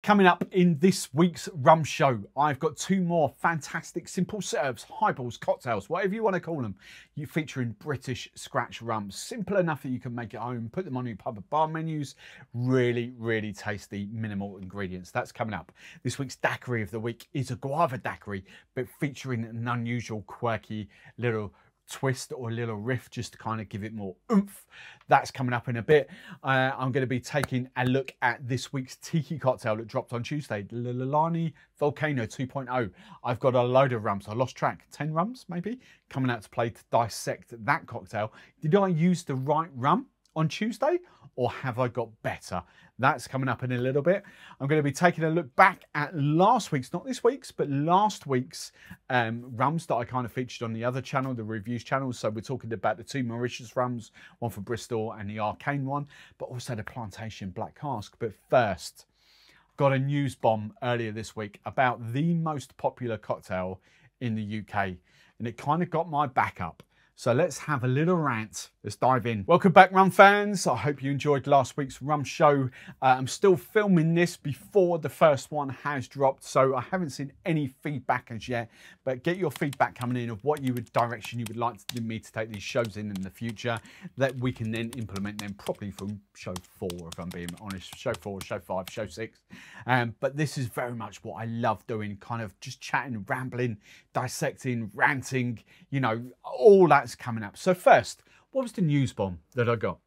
Coming up in this week's rum show, I've got two more fantastic simple serves, highballs, cocktails, whatever you want to call them. You featuring British scratch rums. Simple enough that you can make at home, put them on your pub and bar menus. Really, really tasty, minimal ingredients. That's coming up. This week's daiquiri of the week is a guava daiquiri, but featuring an unusual, quirky little twist or a little riff just to kind of give it more oomph. That's coming up in a bit. I'm going to be taking a look at this week's tiki cocktail that dropped on Tuesday, Lani Volcano 2.0. I've got a load of rums. I lost track, 10 rums maybe, coming out to play to dissect that cocktail. Did I use the right rum on Tuesday, or have I got better? That's coming up in a little bit. I'm going to be taking a look back at last week's, not this week's, but last week's rums that I kind of featured on the other channel, the reviews channel. So we're talking about the two Mauritius rums, one for Bristol and the Arcane one, but also the Plantation Black Cask. But first, got a news bomb earlier this week about the most popular cocktail in the UK, and it kind of got my back up. So let's have a little rant. Let's dive in. Welcome back, rum fans. I hope you enjoyed last week's rum show. I'm still filming this before the first one has dropped, so I haven't seen any feedback as yet, but get your feedback coming in of what direction you would like me to take these shows in the future, that we can then implement them properly from show 4, if I'm being honest. Show 4, show 5, show 6. But this is very much what I love doing, kind of just chatting, rambling, dissecting, ranting, you know, all that's coming up. So first, what was the news bomb that I got?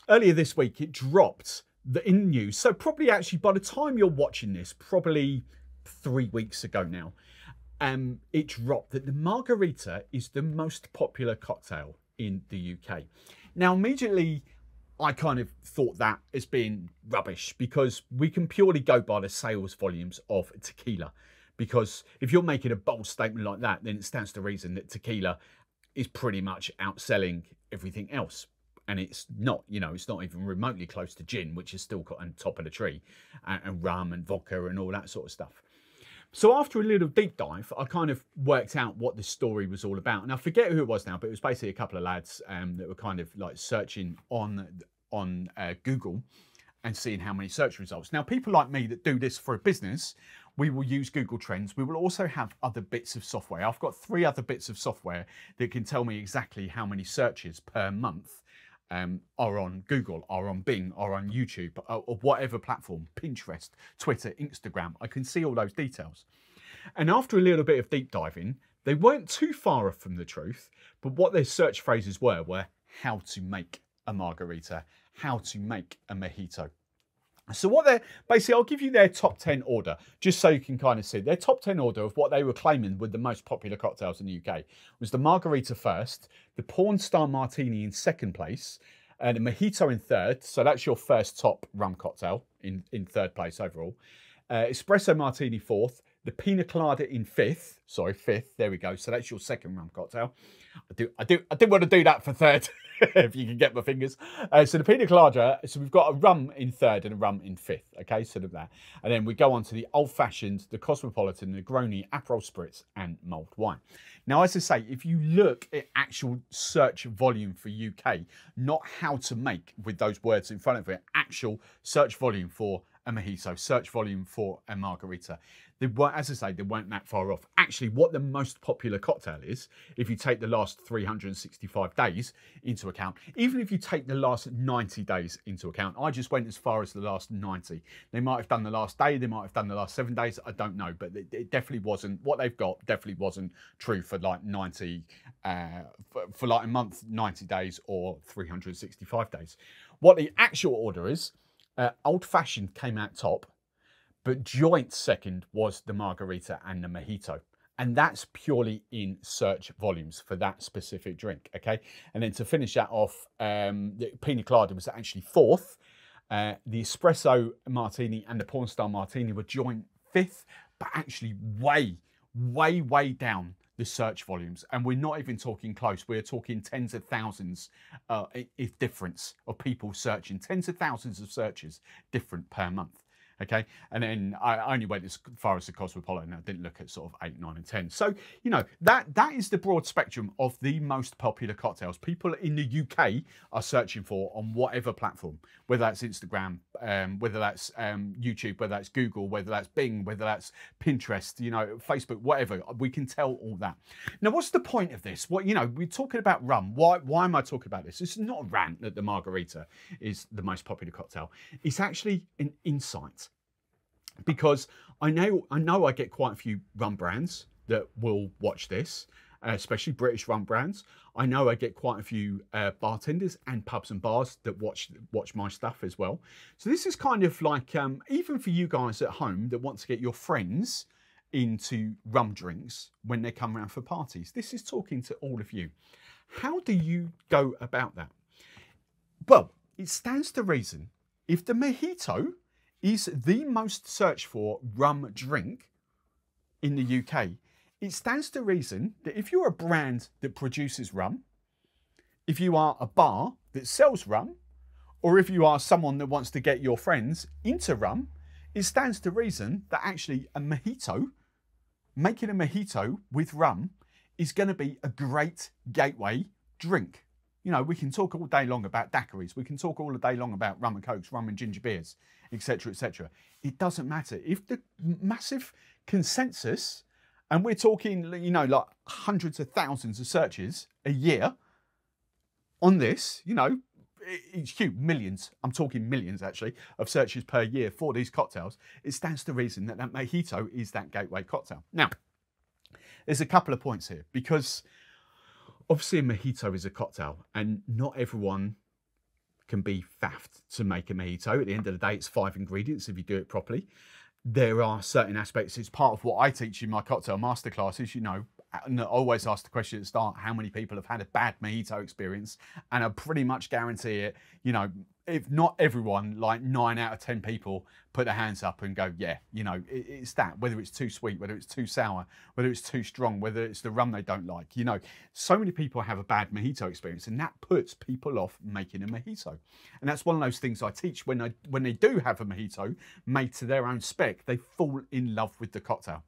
Earlier this week, it dropped in news. So probably actually by the time you're watching this, probably 3 weeks ago now, it dropped that the margarita is the most popular cocktail in the UK. Now, immediately, I kind of thought that as being rubbish, because we can purely go by the sales volumes of tequila. Because if you're making a bold statement like that, then it stands to reason that tequila is pretty much outselling everything else. And it's not, you know, it's not even remotely close to gin, which is still got on top of the tree, and rum and vodka and all that sort of stuff. So after a little deep dive, I kind of worked out what this story was all about. And I forget who it was now, but it was basically a couple of lads that were kind of like searching on Google and seeing how many search results. Now, people like me that do this for a business, we will use Google Trends. We will also have other bits of software. I've got 3 other bits of software that can tell me exactly how many searches per month are on Google, are on Bing, are on YouTube, or whatever platform, Pinterest, Twitter, Instagram. I can see all those details. And after a little bit of deep diving, they weren't too far off from the truth, but what their search phrases were how to make a margarita, how to make a mojito. So what they're, basically, I'll give you their top 10 order, just so you can kind of see. Their top 10 order of what they were claiming were the most popular cocktails in the UK was the margarita first, the porn star martini in second place, and the mojito in third. So that's your first top rum cocktail in third place overall. Espresso martini fourth, the pina colada in fifth. Sorry, fifth. There we go. So that's your second rum cocktail. I did want to do that for third, if you can get my fingers. So the pina colada. So we've got a rum in third and a rum in fifth. Okay, sort of that. And then we go on to the old fashioned, the cosmopolitan, the Negroni, Aperol spritz, and mulled wine. Now, as I say, if you look at actual search volume for UK, not how to make with those words in front of it, actual search volume for a mojito, search volume for a margarita. They weren't, as I say, they weren't that far off. Actually, what the most popular cocktail is, if you take the last 365 days into account, even if you take the last 90 days into account, I just went as far as the last 90. They might have done the last day, they might have done the last 7 days, I don't know, but it definitely wasn't, what they've got definitely wasn't true for like 90, for like a month, 90 days or 365 days. What the actual order is, old fashioned came out top, but joint second was the margarita and the mojito. And that's purely in search volumes for that specific drink, okay? And then to finish that off, the pina colada was actually fourth. The espresso martini and the porn star martini were joint fifth, but actually way down the search volumes. And we're not even talking close. We're talking tens of thousands difference of people searching, tens of thousands of searches different per month. Okay, and then I only went as far as the Cosmopolitan. I didn't look at sort of 8, 9, and 10. So, you know, that is the broad spectrum of the most popular cocktails people in the UK are searching for on whatever platform, whether that's Instagram, whether that's YouTube, whether that's Google, whether that's Bing, whether that's Pinterest, you know, Facebook, whatever. We can tell all that. Now, what's the point of this? What, you know, we're talking about rum. Why am I talking about this? It's not a rant that the margarita is the most popular cocktail. It's actually an insight, because I know I get quite a few rum brands that will watch this, especially British rum brands. I know I get quite a few bartenders and pubs and bars that watch my stuff as well. So this is kind of like, even for you guys at home that want to get your friends into rum drinks when they come around for parties, this is talking to all of you. How do you go about that? Well, it stands to reason, if the mojito is the most searched for rum drink in the UK, it stands to reason that if you're a brand that produces rum, if you are a bar that sells rum, or if you are someone that wants to get your friends into rum, it stands to reason that actually a mojito, making a mojito with rum, is going to be a great gateway drink. You know, we can talk all day long about daiquiris. We can talk all day long about rum and cokes, rum and ginger beers, etc., etc. It doesn't matter. If the massive consensus, and we're talking, you know, like hundreds of thousands of searches a year on this, you know, it's huge, millions, I'm talking millions actually, of searches per year for these cocktails, it stands to reason that that mojito is that gateway cocktail. Now, there's a couple of points here, because obviously a mojito is a cocktail and not everyone can be faffed to make a mojito. At the end of the day, it's 5 ingredients if you do it properly. There are certain aspects, it's part of what I teach in my cocktail masterclasses, you know, and I always ask the question at the start, how many people have had a bad mojito experience? And I pretty much guarantee it, you know, if not everyone, like 9 out of 10 people put their hands up and go, yeah, you know, it's that, whether it's too sweet, whether it's too sour, whether it's too strong, whether it's the rum they don't like, you know, so many people have a bad mojito experience, and that puts people off making a mojito. And that's one of those things I teach when they do have a mojito made to their own spec, they fall in love with the cocktail.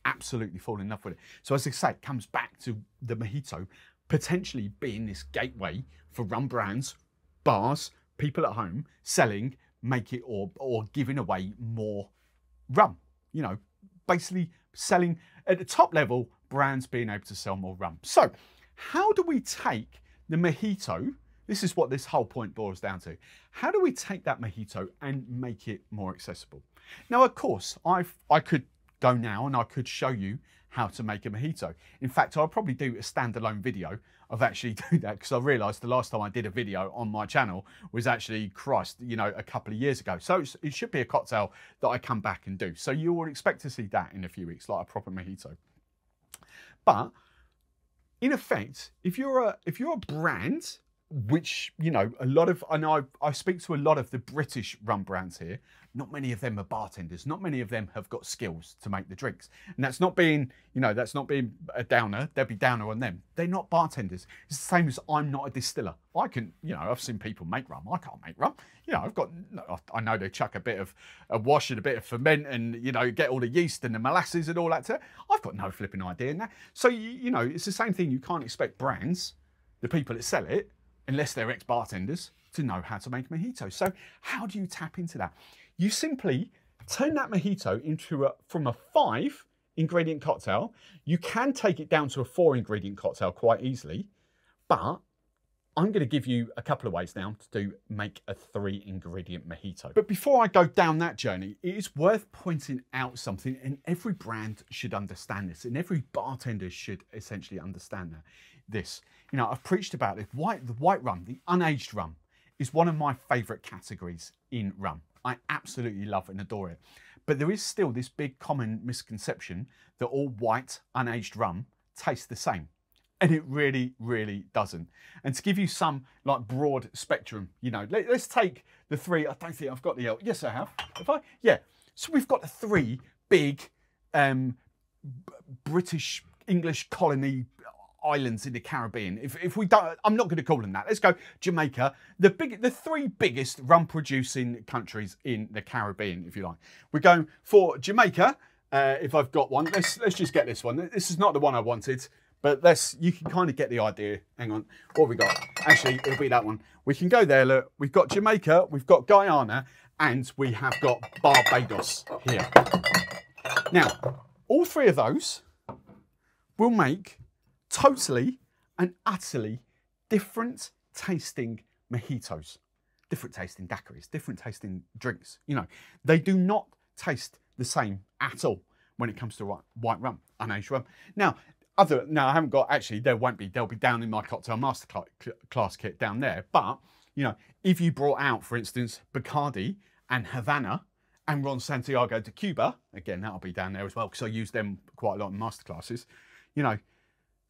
Absolutely fall in love with it. So as I say, it comes back to the mojito potentially being this gateway for rum brands, bars, people at home selling, make it or giving away more rum. You know, basically selling at the top level, brands being able to sell more rum. So how do we take the mojito? This is what this whole point boils down to. How do we take that mojito and make it more accessible? Now, of course, I could go now and I could show you how to make a mojito. In fact, I'll probably do a standalone video of actually doing that, because I realized the last time I did a video on my channel was actually, Christ, you know, a couple of years ago. So it should be a cocktail that I come back and do. So you will expect to see that in a few weeks, like a proper mojito. But in effect, if you're a brand, which, you know, a lot of, I know I speak to a lot of the British rum brands here, not many of them are bartenders, not many of them have got skills to make the drinks. And that's not being, you know, that's not being a downer, Debbie Downer on them. They're not bartenders. It's the same as I'm not a distiller. I can, you know, I've seen people make rum. I can't make rum. You know, I know they chuck a bit of a wash and a bit of ferment and, you know, get all the yeast and the molasses and all that. I've got no flipping idea in that. So, you know, it's the same thing. You can't expect brands, the people that sell it, unless they're ex-bartenders, to know how to make a mojito. So how do you tap into that? You simply turn that mojito into from a 5 ingredient cocktail. You can take it down to a 4 ingredient cocktail quite easily, but I'm going to give you a couple of ways now to make a 3 ingredient mojito. But before I go down that journey, it is worth pointing out something, and every brand should understand this, and every bartender should essentially understand this. You know, I've preached about it. The white rum, the unaged rum, is one of my favorite categories in rum. I absolutely love and adore it. But there is still this big common misconception that all white unaged rum tastes the same. And it really, really doesn't. And to give you some like broad spectrum, you know, let's take the 3, I don't think I've got the, yes I have. Have I? Yeah. So we've got the 3 big British English colony islands in the Caribbean. If we don't, I'm not going to call them that. Let's go Jamaica, the three biggest rum producing countries in the Caribbean, if you like. We're going for Jamaica. If I've got one, let's just get this one. This is not the one I wanted, but you can kind of get the idea. Hang on, what have we got? Actually, it'll be that one. We can go there. Look, we've got Jamaica, we've got Guyana, and we have got Barbados here. Now, all three of those will make totally and utterly different tasting mojitos, different tasting daiquiris, different tasting drinks. You know, they do not taste the same at all when it comes to white rum, unaged rum. Now, I haven't got, actually, they'll be down in my cocktail masterclass kit down there. But, you know, if you brought out, for instance, Bacardi and Havana and Ron Santiago de Cuba, again, that'll be down there as well, because I use them quite a lot in masterclasses, you know,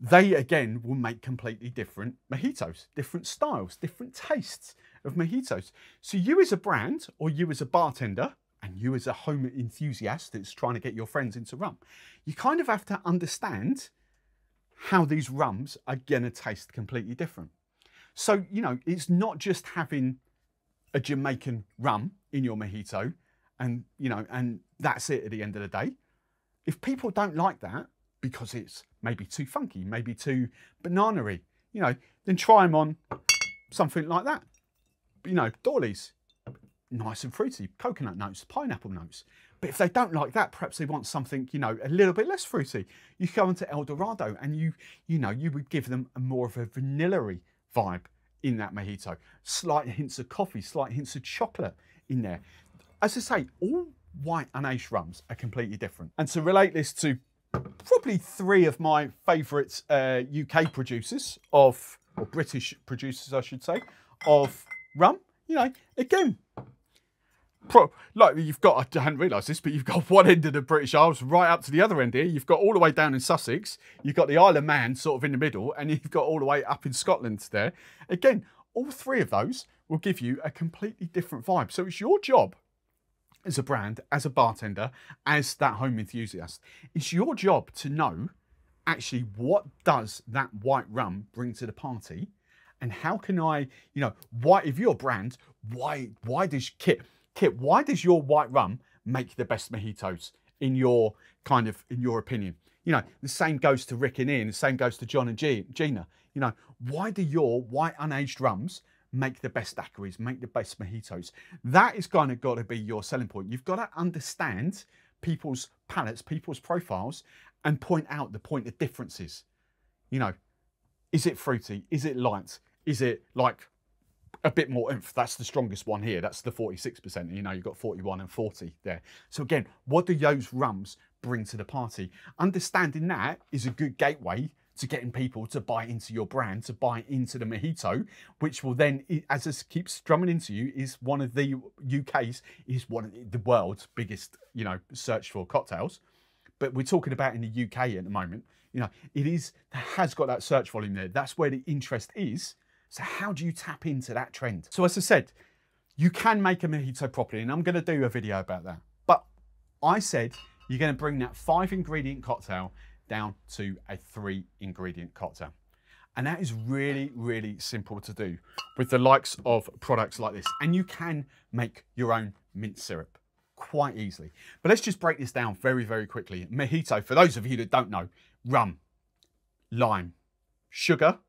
they, again, will make completely different mojitos, different styles, different tastes of mojitos. So you as a brand, or you as a bartender, and you as a home enthusiast that's trying to get your friends into rum, you kind of have to understand how these rums are going to taste completely different. So, you know, it's not just having a Jamaican rum in your mojito and, you know, and that's it at the end of the day. If people don't like that because it's maybe too funky, maybe too banana-y, you know, then try them on something like that. You know, Dorley's, nice and fruity, coconut notes, pineapple notes. But if they don't like that, perhaps they want something, you know, a little bit less fruity. You go into El Dorado and you would give them a more of a vanilla-y vibe in that mojito. Slight hints of coffee, slight hints of chocolate in there. As I say, all white unaged rums are completely different. And to relate this to probably three of my favourite UK producers or British producers, I should say, of rum, you know, again, like you've got, I hadn't realised this, but you've got one end of the British Isles right up to the other end here. You've got all the way down in Sussex. You've got the Isle of Man sort of in the middle, and you've got all the way up in Scotland there. Again, all three of those will give you a completely different vibe. So it's your job as a brand, as a bartender, as that home enthusiast. It's your job to know actually what does that white rum bring to the party, and how can I, you know, if you're a brand, why does Kit, why does your white rum make the best mojitos in your opinion? You know, the same goes to Rick and Ian, the same goes to John and Gina. You know, why do your white unaged rums make the best daiquiris, make the best mojitos? That is kind of got to be your selling point. You've got to understand people's palates, people's profiles, and point out the point of differences. You know, is it fruity? Is it light? Is it like a bit more oomph? That's the strongest one here. That's the 46%. You know, you've got 41 and 40 there. So again, what do those rums bring to the party? Understanding that is a good gateway to getting people to buy into your brand, to buy into the mojito, which will then, as this keeps drumming into you, is one of the UK's, is one of the world's biggest, you know, search for cocktails. But we're talking about in the UK at the moment, you know, has got that search volume there. That's where the interest is. So how do you tap into that trend? So as I said, you can make a mojito properly, and I'm going to do a video about that. But I said you're going to bring that 5-ingredient cocktail down to a 3-ingredient cocktail. And that is really, really simple to do with the likes of products like this. And you can make your own mint syrup quite easily. But let's just break this down very, very quickly. Mojito, for those of you that don't know, rum, lime, sugar,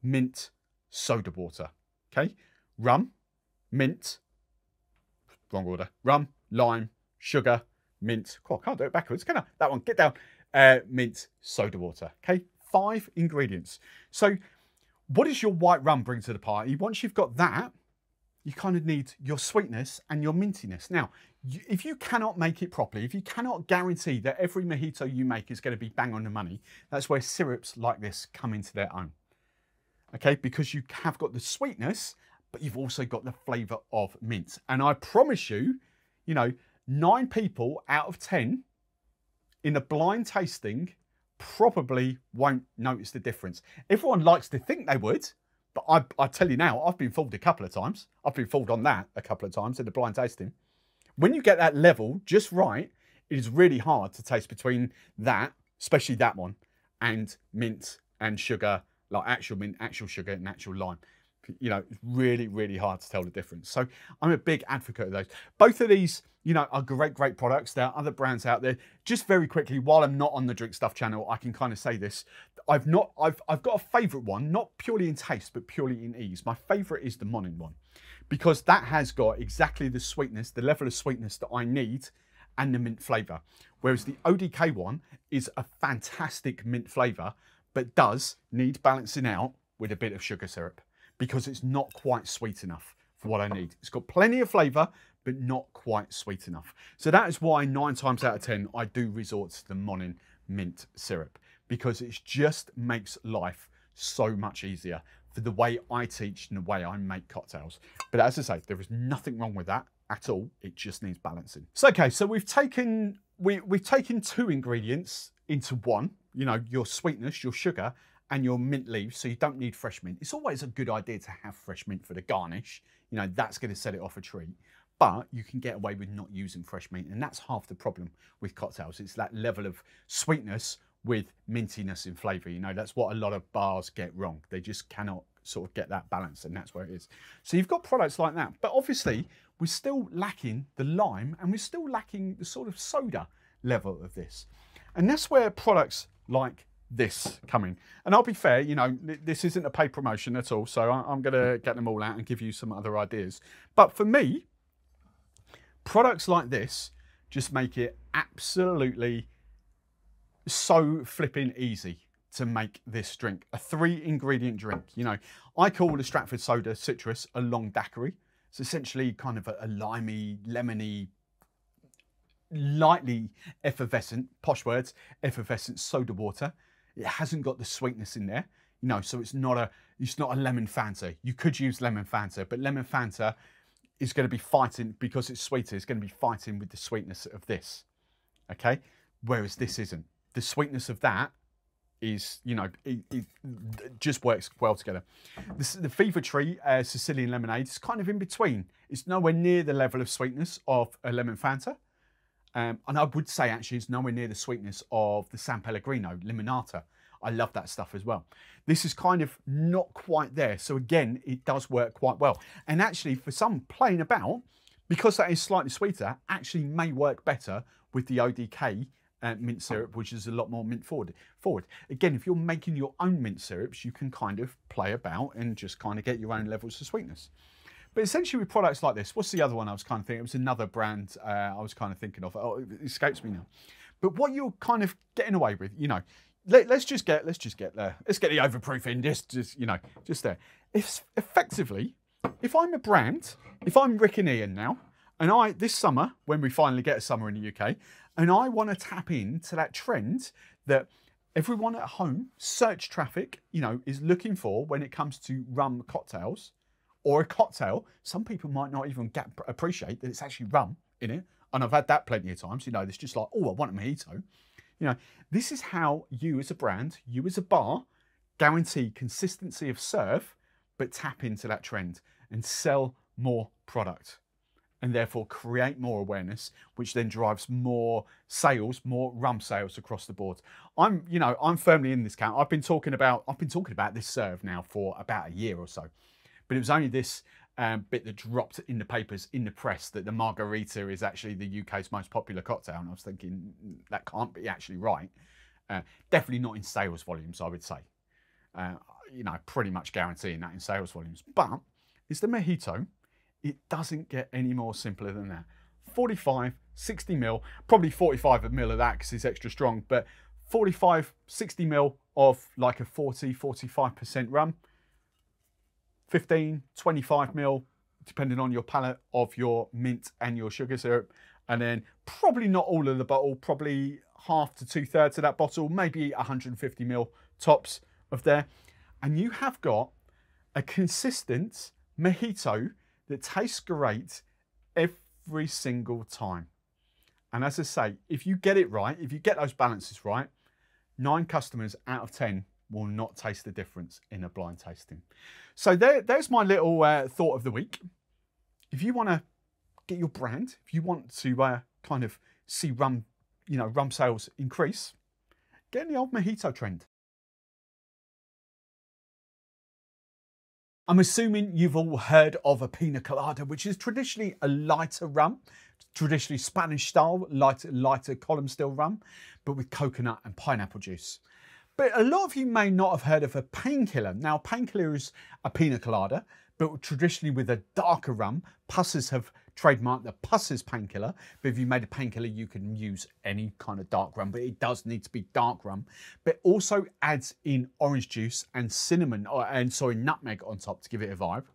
mint, soda water. Okay, rum, mint, wrong order, rum, lime, sugar, mint. Oh, I can't do it backwards, can I? That one, get down. Mint, soda water. Okay, 5 ingredients. So what does your white rum bring to the party? Once you've got that, you kind of need your sweetness and your mintiness. Now, if you cannot make it properly, if you cannot guarantee that every mojito you make is going to be bang on the money, that's where syrups like this come into their own. Okay, because you have got the sweetness, but you've also got the flavour of mint. And I promise you, you know, 9 people out of 10 in a blind tasting probably won't notice the difference. Everyone likes to think they would, but I tell you now, I've been fooled a couple of times. I've been fooled on that a couple of times in the blind tasting. When you get that level just right, it is really hard to taste between that, especially that one, and mint and sugar, like actual mint, actual sugar, and actual lime. You know, it's really, really hard to tell the difference. So I'm a big advocate of those. Both of these, you know, are great products. There are other brands out there. Just very quickly, while I'm not on the Drink Stuff channel, I can kind of say this. I've got a favorite one, not purely in taste, but purely in ease. My favorite is the Monin one, because that has got exactly the sweetness, the level of sweetness that I need, and the mint flavor. Whereas the ODK one is a fantastic mint flavor, but does need balancing out with a bit of sugar syrup, because it's not quite sweet enough for what I need. It's got plenty of flavour, but not quite sweet enough. So that is why 9 times out of 10, I do resort to the Monin mint syrup, because it just makes life so much easier for the way I teach and the way I make cocktails. But as I say, there is nothing wrong with that at all. It just needs balancing. So, okay, so we've taken 2 ingredients into one, you know, your sweetness, your sugar, and your mint leaves, so you don't need fresh mint. It's always a good idea to have fresh mint for the garnish. You know, that's going to set it off a treat. But you can get away with not using fresh mint, and that's half the problem with cocktails. It's that level of sweetness with mintiness in flavour. You know, that's what a lot of bars get wrong. They just cannot sort of get that balance, and that's where it is. So you've got products like that, but obviously we're still lacking the lime, and we're still lacking the sort of soda level of this. And that's where products like this coming. And I'll be fair, you know, this isn't a paid promotion at all, so I'm going to get them all out and give you some other ideas. But for me, products like this just make it absolutely so flipping easy to make this drink. A 3-ingredient drink. You know, I call the Stratford soda citrus a long daiquiri. It's essentially kind of a limey, lemony, lightly effervescent, posh words, effervescent soda water. It hasn't got the sweetness in there, you know, so it's not a lemon Fanta. You could use lemon Fanta, but lemon Fanta is going to be fighting, because it's sweeter, it's going to be fighting with the sweetness of this, okay? Whereas this isn't. The sweetness of that is, you know, it just works well together. The Fever Tree Sicilian lemonade is kind of in between. It's nowhere near the level of sweetness of a lemon Fanta. And I would say actually it's nowhere near the sweetness of the San Pellegrino Limonata. I love that stuff as well. This is kind of not quite there. So again, it does work quite well. And actually for some playing about, because that is slightly sweeter, actually may work better with the ODK mint syrup, which is a lot more mint forward. Again, if you're making your own mint syrups, you can kind of play about and just kind of get your own levels of sweetness. But essentially with products like this, what's the other one I was kind of thinking? It was another brand I was kind of thinking of. Oh, it escapes me now. But what you're kind of getting away with, you know, let's get the overproof in, just you know, just there. It's effectively, if I'm a brand, if I'm Rick and Ian now, and this summer, when we finally get a summer in the UK, and I want to tap into that trend that everyone at home, search traffic, you know, is looking for when it comes to rum cocktails, or a cocktail. Some people might not even appreciate that it's actually rum in it. And I've had that plenty of times, you know, it's just like, oh, I want a mojito. You know, this is how you as a brand, you as a bar, guarantee consistency of serve, but tap into that trend and sell more product, and therefore create more awareness, which then drives more sales, more rum sales across the board. I'm firmly in this camp. I've been talking about this serve now for about a year or so. But it was only this bit that dropped in the papers, in the press, that the margarita is actually the UK's most popular cocktail. And I was thinking, that can't be actually right. Definitely not in sales volumes, I would say. You know, pretty much guaranteeing that in sales volumes. But it's the mojito. It doesn't get any more simpler than that. 45, 60 mil, probably 45 mil of that because it's extra strong, but 45, 60 mil of like a 40, 45% rum. 15, 25 mil, depending on your palate, of your mint and your sugar syrup. And then probably not all of the bottle, probably half to 2/3 of that bottle, maybe 150 mil tops of there. And you have got a consistent mojito that tastes great every single time. And as I say, if you get it right, if you get those balances right, 9 customers out of 10 will not taste the difference in a blind tasting. So there's my little thought of the week. If you want to get your brand, if you want to kind of see rum sales increase, get in the old mojito trend. I'm assuming you've all heard of a pina colada, which is traditionally a lighter rum, traditionally Spanish style, lighter column still rum, but with coconut and pineapple juice. But a lot of you may not have heard of a painkiller. Now, painkiller is a pina colada, but traditionally with a darker rum. Pussers have trademarked the Pussers painkiller, but if you made a painkiller, you can use any kind of dark rum, but it does need to be dark rum. But also adds in orange juice and cinnamon, nutmeg on top to give it a vibe.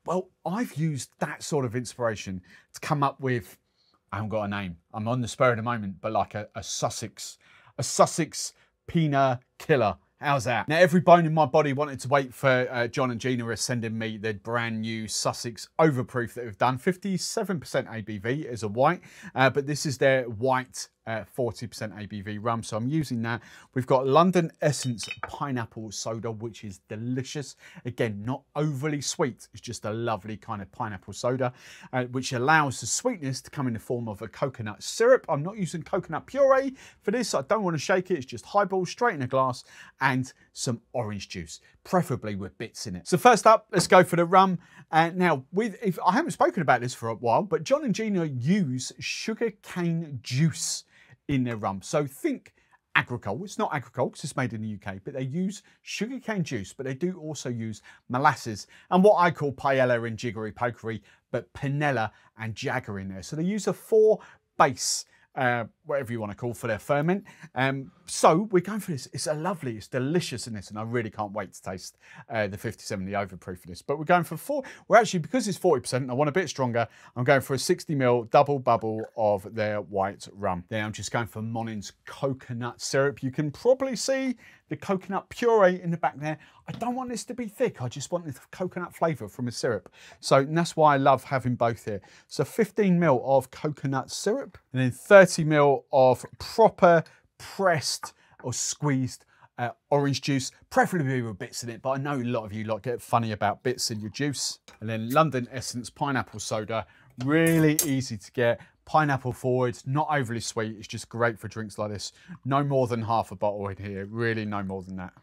Well, I've used that sort of inspiration to come up with, I haven't got a name, I'm on the spur of the moment, but like a Sussex Pina killer. How's that? Now, every bone in my body wanted to wait for John and Gina are sending me the brand new Sussex Overproof that we've done. 57% ABV is a white, but this is their white 40% ABV rum, so I'm using that. We've got London Essence Pineapple Soda, which is delicious. Again, not overly sweet. It's just a lovely kind of pineapple soda, which allows the sweetness to come in the form of a coconut syrup. I'm not using coconut puree for this. I don't want to shake it. It's just highball straight in a glass and some orange juice, preferably with bits in it. So first up, let's go for the rum. Now, if I haven't spoken about this for a while, but John and Gina use sugarcane juice in their rum. So think agricole. It's not agricole because it's made in the UK, but they use sugarcane juice, but they do also use molasses and what I call paella and jiggery pokery, but panela and jagger in there. So they use a 4 base, whatever you want to call for their ferment. So we're going for this. It's it's delicious in this, and I really can't wait to taste the 57, the overproof of this. But we're going for 4. We're actually, because it's 40%, I want a bit stronger. I'm going for a 60ml double bubble of their white rum. Then I'm just going for Monin's coconut syrup. You can probably see the coconut puree in the back there. I don't want this to be thick. I just want the coconut flavour from a syrup. So that's why I love having both here. So 15ml of coconut syrup, and then 30ml of proper pressed or squeezed orange juice, preferably with bits in it, but I know a lot of you get funny about bits in your juice. And then London Essence Pineapple Soda, really easy to get. Pineapple forward, not overly sweet. It's just great for drinks like this. No more than half a bottle in here, really no more than that.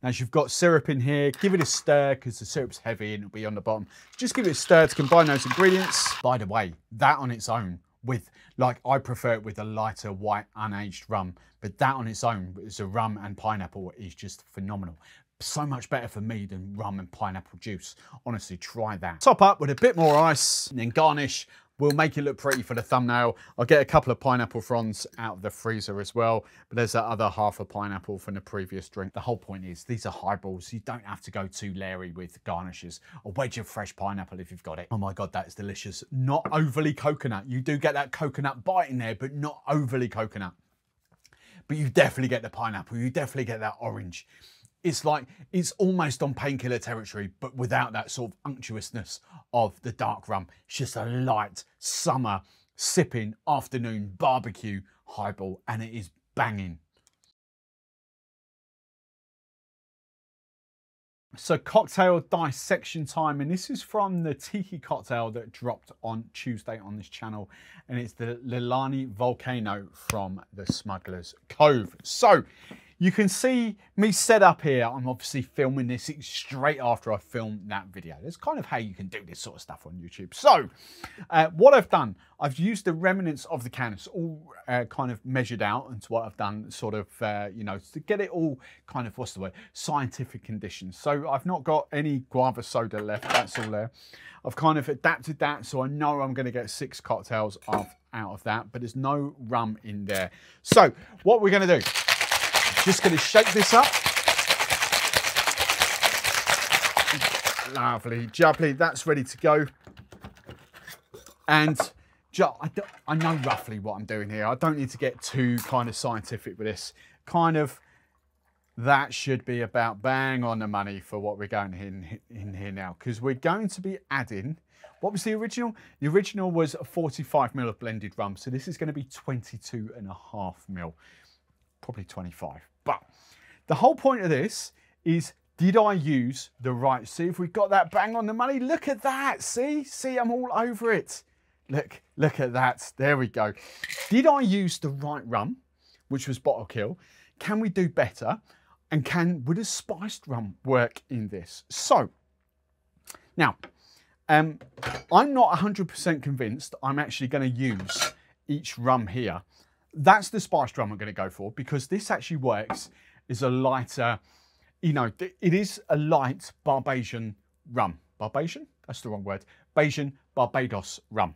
As you've got syrup in here, give it a stir because the syrup's heavy and it'll be on the bottom. Just give it a stir to combine those ingredients. By the way, that on its own, I prefer it with a lighter white unaged rum, but that on its own as a rum and pineapple is just phenomenal. So much better for me than rum and pineapple juice. Honestly, try that. Top up with a bit more ice and then garnish. We'll make it look pretty for the thumbnail. I'll get a couple of pineapple fronds out of the freezer as well, but there's that other half a pineapple from the previous drink. The whole point is these are highballs. You don't have to go too leery with garnishes. A wedge of fresh pineapple if you've got it. Oh my God, that is delicious. Not overly coconut. You do get that coconut bite in there, but not overly coconut. But you definitely get the pineapple. You definitely get that orange. It's almost on painkiller territory, but without that sort of unctuousness of the dark rum. It's just a light summer sipping afternoon barbecue highball, and it is banging. So cocktail dissection time, and this is from the tiki cocktail that dropped on Tuesday on this channel, and it's the Lani Volcano from the Smuggler's Cove. So you can see me set up here. I'm obviously filming this straight after I filmed that video. That's kind of how you can do this sort of stuff on YouTube. So what I've done, I've used the remnants of the can. It's all kind of measured out into what I've done, sort of, to get it all kind of, scientific conditions. So I've not got any guava soda left. That's all there. I've kind of adapted that, so I know I'm going to get 6 cocktails out of that, but there's no rum in there. So what we're going to do, just going to shake this up. Lovely, jubbly, that's ready to go. And I know roughly what I'm doing here. I don't need to get too kind of scientific with this. That should be about bang on the money for what we're going in here now. Because we're going to be adding, what was the original? The original was 45ml of blended rum. So this is going to be 22.5ml, probably 25. But the whole point of this is, did I use the right? See if we got that bang on the money. Look at that. See, I'm all over it. Look at that. There we go. Did I use the right rum, which was bottle kill? Can we do better? And would a spiced rum work in this? So Now, I'm not 100% convinced I'm actually going to use each rum here. That's the spiced rum I'm going to go for, because this actually works as a lighter, you know, it is a light Barbadian rum. Barbadian? That's the wrong word. Barbados rum.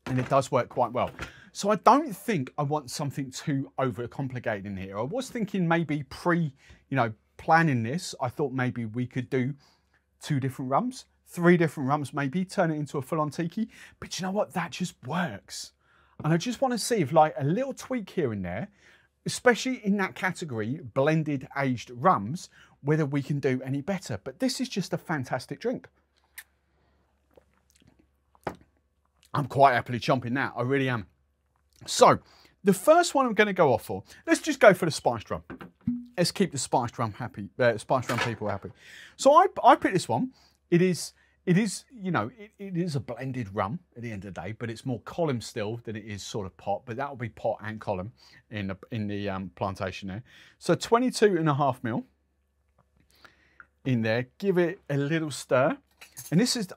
And it does work quite well. So I don't think I want something too overcomplicated in here. I was thinking maybe planning this, I thought maybe we could do 2 different rums, 3 different rums maybe, turn it into a full-on tiki. But you know what? That just works. And I just want to see if like a little tweak here and there, especially in that category, blended aged rums, whether we can do any better. But this is just a fantastic drink. I'm quite happily chomping that, I really am. So, the first one I'm going to go off for, let's just go for the spiced rum. Let's keep the spiced rum happy, spiced rum people happy. So I picked this one. It is, you know, it is a blended rum at the end of the day, but it's more column still than it is sort of pot, but that will be pot and column in the plantation there. So 22.5 ml in there. Give it a little stir. And this is,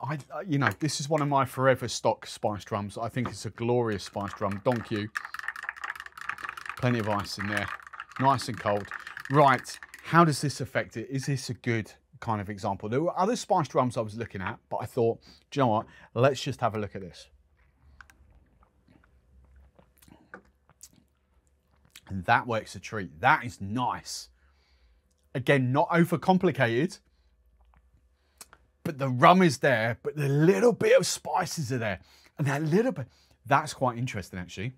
you know, this is one of my forever stock spiced rums. I think it's a glorious spiced rum. Don Q. Plenty of ice in there. Nice and cold. Right, how does this affect it? Is this a good kind of example? There were other spiced rums I was looking at, but I thought, do you know what? Let's just have a look at this. And that works a treat. That is nice. Again, not overcomplicated. But the rum is there, but the little bit of spices are there. And that little bit, that's quite interesting actually.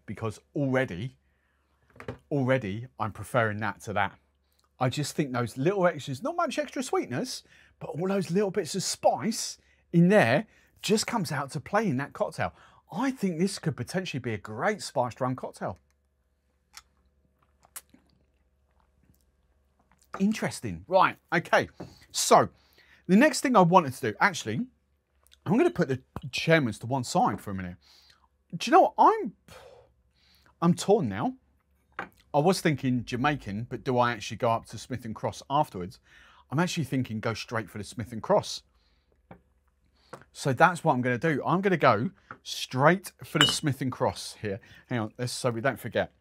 Because already I'm preferring that to that. I just think those little extras, not much extra sweetness, but all those little bits of spice in there just comes out to play in that cocktail. I think this could potentially be a great spiced rum cocktail. Interesting. Right, okay. So, the next thing I wanted to do, actually, I'm going to put the chairmans to one side for a minute. Do you know what? I'm torn now. I was thinking Jamaican, but do I actually go up to Smith & Cross afterwards? I'm actually thinking go straight for the Smith & Cross. So that's what I'm going to do. I'm going to go straight for the Smith & Cross here. Hang on, so we don't forget.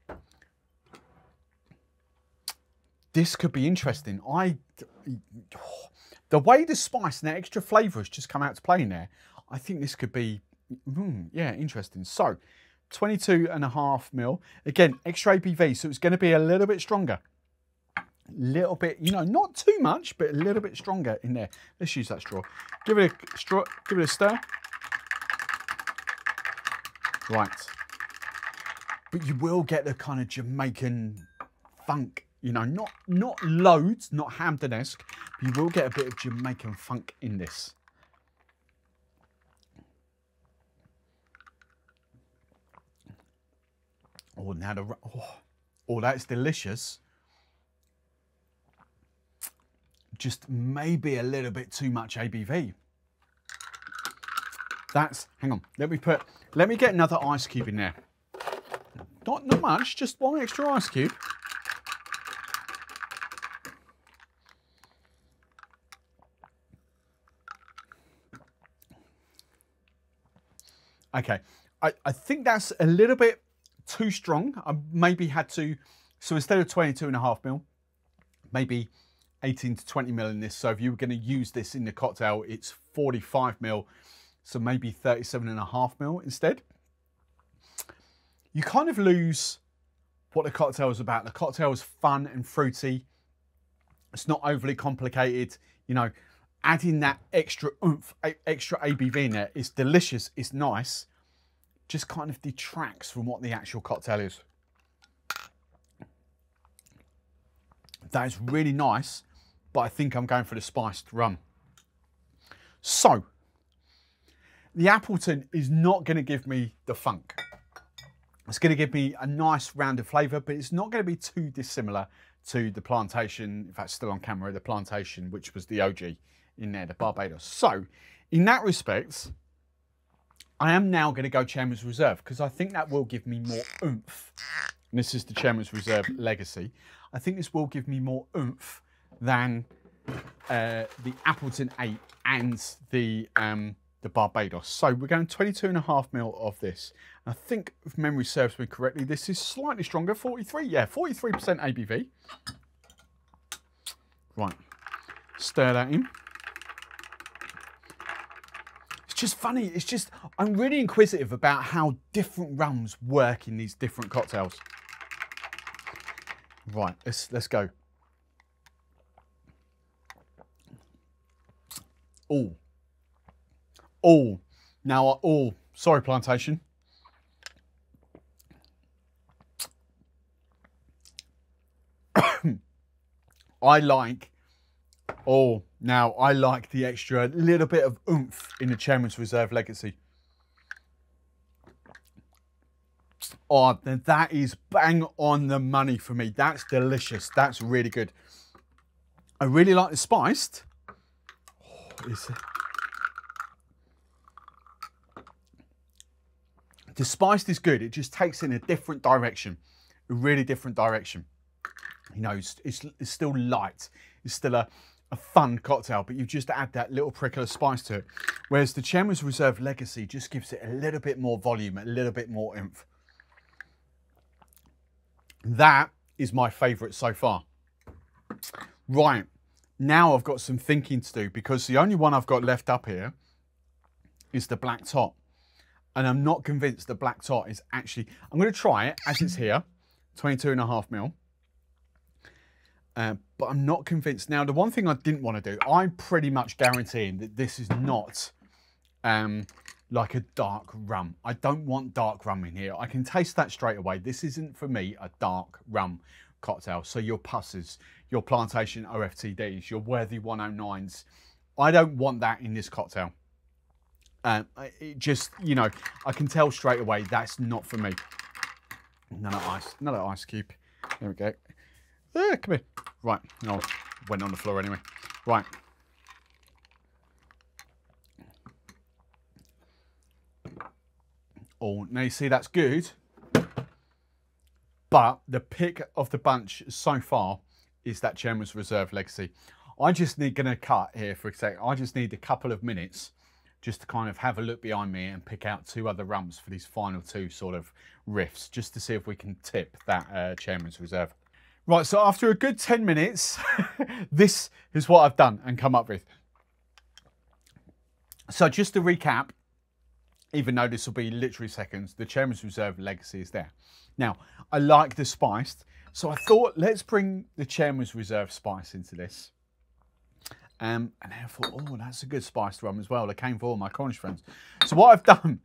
This could be interesting. The way the spice and the extra flavour has just come out to play in there, I think this could be, yeah, interesting. So, 22.5 ml. Again, extra ABV, so it's going to be a little bit stronger. A little bit, you know, not too much, but a little bit stronger in there. Let's use that straw. Give it a straw, give it a stir. Right. But you will get the kind of Jamaican funk, you know, not loads, not Hampton-esque, but you will get a bit of Jamaican funk in this. Oh, now oh, that's delicious. Just maybe a little bit too much ABV. That's, hang on, let me get another ice cube in there. Not much, just one extra ice cube. Okay, I think that's a little bit too strong. I maybe had to, so instead of 22.5 ml, maybe 18 to 20 ml in this. So if you were going to use this in the cocktail, it's 45 ml, so maybe 37.5 ml instead. You kind of lose what the cocktail is about. The cocktail is fun and fruity. It's not overly complicated. You know, adding that extra oomph, extra ABV in there is delicious, it's nice. Just kind of detracts from what the actual cocktail is. That is really nice, but I think I'm going for the spiced rum. So, the Appleton is not going to give me the funk. It's going to give me a nice rounded flavour, but it's not going to be too dissimilar to the Plantation, in fact still on camera, the Plantation, which was the OG in there, the Barbados. So, in that respect, I am now going to go Chairman's Reserve, because I think that will give me more oomph. And this is the Chairman's Reserve Legacy. I think this will give me more oomph than the Appleton 8 and the Barbados. So we're going 22.5 ml of this. I think, if memory serves me correctly, this is slightly stronger, 43, yeah, 43% ABV. Right, stir that in. It's just funny, it's just, I'm really inquisitive about how different rums work in these different cocktails. Right, let's go. Oh, now, sorry, Plantation. I like the extra little bit of oomph in the Chairman's Reserve Legacy. Oh, that is bang on the money for me. That's delicious. That's really good. I really like the spiced. The spiced is good. It just takes in a different direction, a really different direction. You know, it's still light. It's still a fun cocktail, but you just add that little prickle of spice to it. Whereas the Chairman's Reserve Legacy just gives it a little bit more volume, a little bit more oomph. That is my favourite so far. Right, now I've got some thinking to do, because the only one I've got left up here is the Black Tot. And I'm not convinced the Black Tot is actually, I'm going to try it as it's here, 22.5 ml. But I'm not convinced. Now, the one thing I didn't want to do, I'm pretty much guaranteeing that this is not like a dark rum. I don't want dark rum in here. I can taste that straight away. This isn't, for me, a dark rum cocktail. So your Pusses, your Plantation OFTDs, your Worthy 109s, I don't want that in this cocktail. It just, you know, I can tell straight away that's not for me. Another ice cube. There we go. Come here. Right. Oh, went on the floor anyway. Right. Oh, now you see that's good. But the pick of the bunch so far is that Chairman's Reserve Legacy. I just need, gonna cut here for a sec. I just need a couple of minutes just to kind of have a look behind me and pick out two other rums for these final two sort of riffs, just to see if we can tip that Chairman's Reserve. Right, so after a good 10 minutes, this is what I've done and come up with. So just to recap, even though this will be literally seconds, the Chairman's Reserve Legacy is there. Now, I like the spiced, so I thought, let's bring the Chairman's Reserve spice into this. And then I thought, oh, that's a good spiced rum as well. That came for all my Cornish friends. So what I've done,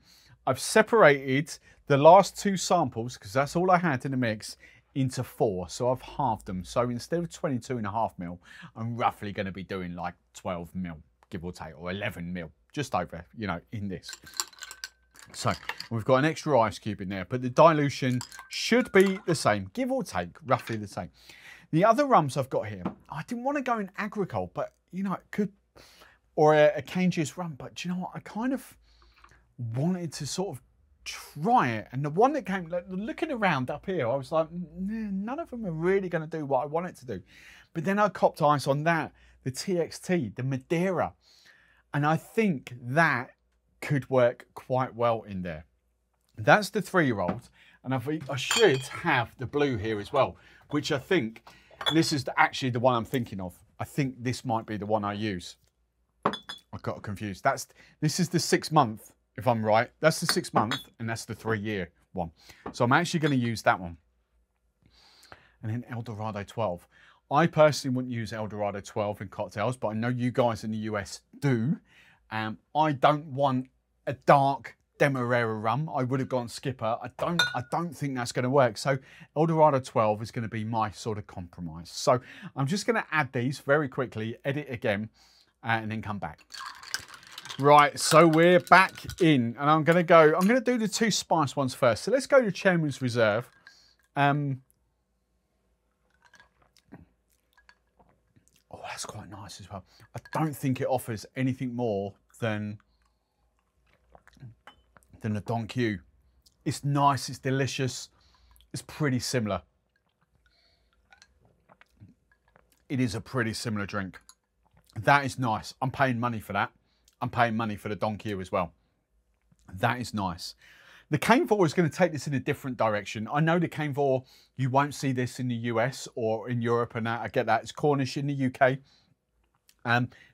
I've separated the last two samples, because that's all I had in the mix, into 4. So I've halved them. So instead of 22.5 ml, I'm roughly going to be doing like 12 ml, give or take, or 11 ml, just over, you know, in this. So we've got an extra ice cube in there, but the dilution should be the same, give or take, roughly the same. The other rums I've got here, I didn't want to go in agricole, but you know, it could, or a cane juice rum, but do you know what? I kind of wanted to sort of try it. And the one that came, looking around up here, I was like, none of them are really going to do what I want it to do. But then I copped ice on that, the TXT, the Madeira. And I think that could work quite well in there. That's the 3-year-old. And I should have the blue here as well, which I think, and this is actually the one I'm thinking of. I think this might be the one I use. I got confused. This is the 6 month, if I'm right. That's the 6 month, and that's the 3-year one. So I'm actually going to use that one. And then Eldorado 12. I personally wouldn't use Eldorado 12 in cocktails, but I know you guys in the US do. I don't want a dark Demerara rum. I would have gone Skipper. I don't think that's going to work. So Eldorado 12 is going to be my sort of compromise. So I'm just going to add these very quickly, edit again, and then come back. Right, so we're back in, and I'm going to do the 2 spice ones first. So let's go to Chairman's Reserve. Oh, that's quite nice as well. I don't think it offers anything more than a Don Q. It's nice, it's delicious, it's pretty similar. It is a pretty similar drink. That is nice. I'm paying money for that. I'm paying money for the Don Q as well. That is nice. The Cane Four is going to take this in a different direction. I know the Cane Four, you won't see this in the US or in Europe, and I get that. It's Cornish in the UK.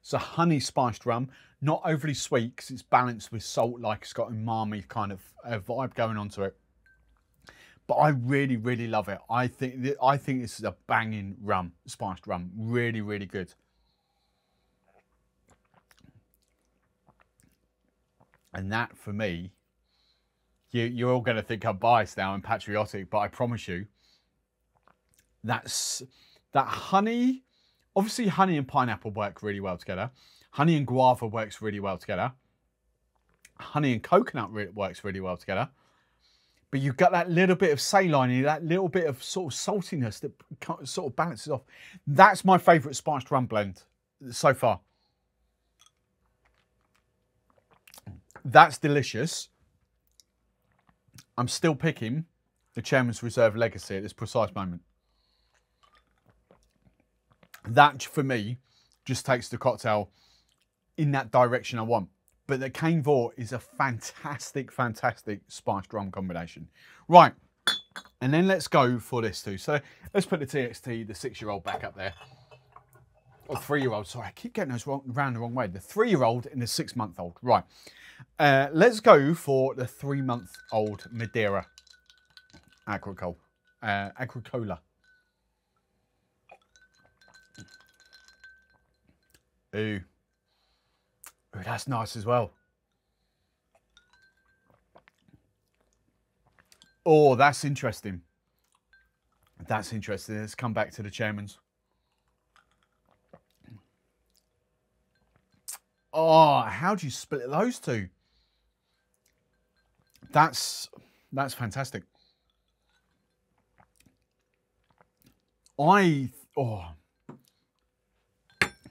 It's a honey spiced rum, not overly sweet because it's balanced with salt, like it's got a umami kind of vibe going on to it. But I really, really love it. I think this is a banging rum, spiced rum. Really, really good. And that, for me, you're all going to think I'm biased now and patriotic, but I promise you, that honey, obviously honey and pineapple work really well together. Honey and guava works really well together. Honey and coconut works really well together. But you've got that little bit of saline in, that little bit of sort of saltiness that sort of balances off. That's my favourite spiced rum blend so far. That's delicious. I'm still picking the Chairman's Reserve Legacy at this precise moment. That, for me, just takes the cocktail in that direction I want. But the Cane Four is a fantastic, fantastic spiced rum combination. Right, and then let's go for this too. So let's put the TXT, the 6-year-old, back up there. Or 3-year-old, sorry, I keep getting those round the wrong way. The 3-year-old and the 6-month-old. Right, let's go for the 3-month-old Madeira Agricola. Ooh. Ooh, that's nice as well. Oh, that's interesting. That's interesting. Let's come back to the Chairman's. Oh, how do you split those two? That's fantastic.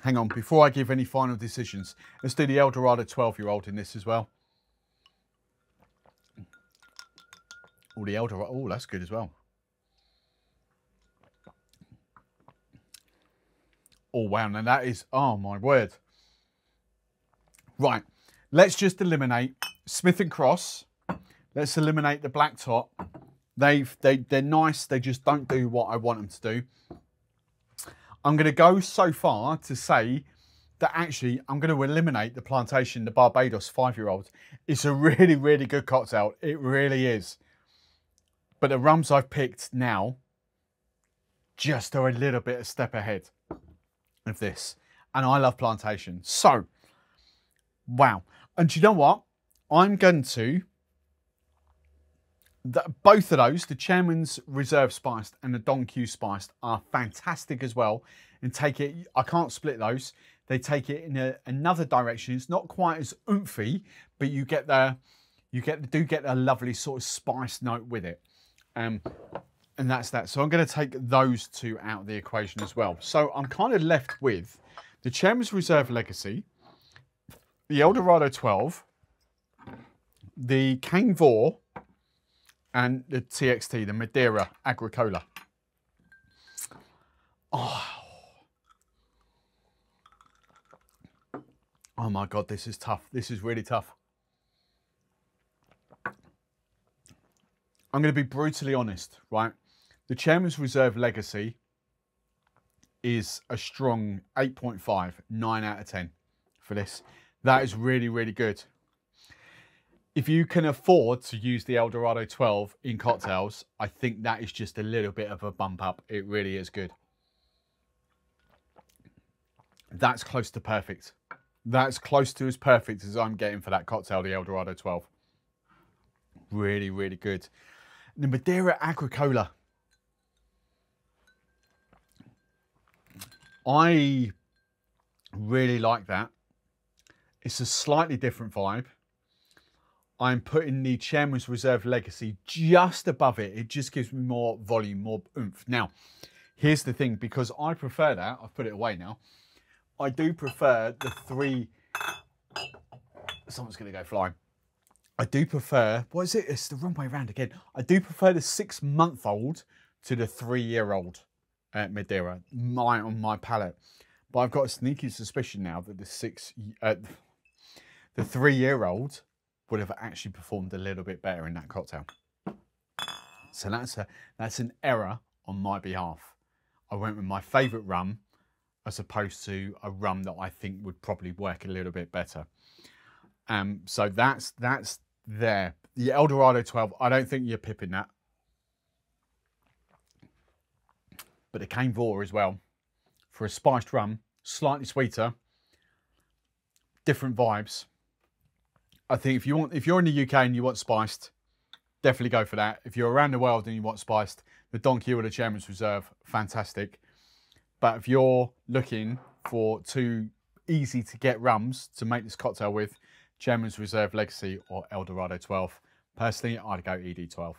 Hang on, before I give any final decisions, let's do the Eldorado 12-year-old in this as well. Oh, the Eldorado, oh, that's good as well. Oh, wow, now that is, oh my word. Right, let's just eliminate Smith & Cross. Let's eliminate the black top. They're nice, they just don't do what I want them to do. I'm going to go so far to say that actually I'm going to eliminate the Plantation, the Barbados 5-year-old. It's a really, really good cocktail. It really is. But the rums I've picked now just are a little bit a step ahead of this. And I love Plantation. So, wow. And do you know what? I'm going to... both of those, the Chairman's Reserve Spiced and the Don Q Spiced, are fantastic as well. And take it, I can't split those. They take it in another direction. It's not quite as oomphy, but you do get a lovely sort of spice note with it. And that's that. So I'm going to take those two out of the equation as well. So I'm kind of left with the Chairman's Reserve Legacy, the Eldorado 12, the Cane Four, and the TXT, the Madeira Agricola. Oh my God, this is tough. This is really tough. I'm going to be brutally honest, right? The Chairman's Reserve Legacy is a strong 8.5, 9 out of 10 for this. That is really, really good. If you can afford to use the Eldorado 12 in cocktails, I think that is just a little bit of a bump up. It really is good. That's close to perfect. That's close to as perfect as I'm getting for that cocktail, the Eldorado 12. Really, really good. The Madeira Agricola. I really like that. It's a slightly different vibe. I'm putting the Chairman's Reserve Legacy just above it. It just gives me more volume, more oomph. Now, here's the thing, because I prefer that, I've put it away now, I do prefer the three... Someone's going to go flying. I do prefer... What is it? It's the wrong way around again. I do prefer the 6-month-old to the 3-year-old Madeira on my palate. But I've got a sneaky suspicion now that the 3-year-old would have actually performed a little bit better in that cocktail. So that's an error on my behalf. I went with my favourite rum as opposed to a rum that I think would probably work a little bit better. So that's there. The El Dorado 12, I don't think you're pipping that. But the Cane Vor as well, for a spiced rum, slightly sweeter, different vibes. I think if you're in the UK and you want spiced, definitely go for that. If you're around the world and you want spiced, the Don Q or the Chairman's Reserve, fantastic. But if you're looking for 2 easy to get rums to make this cocktail with, Chairman's Reserve Legacy or El Dorado 12. Personally, I'd go ED12.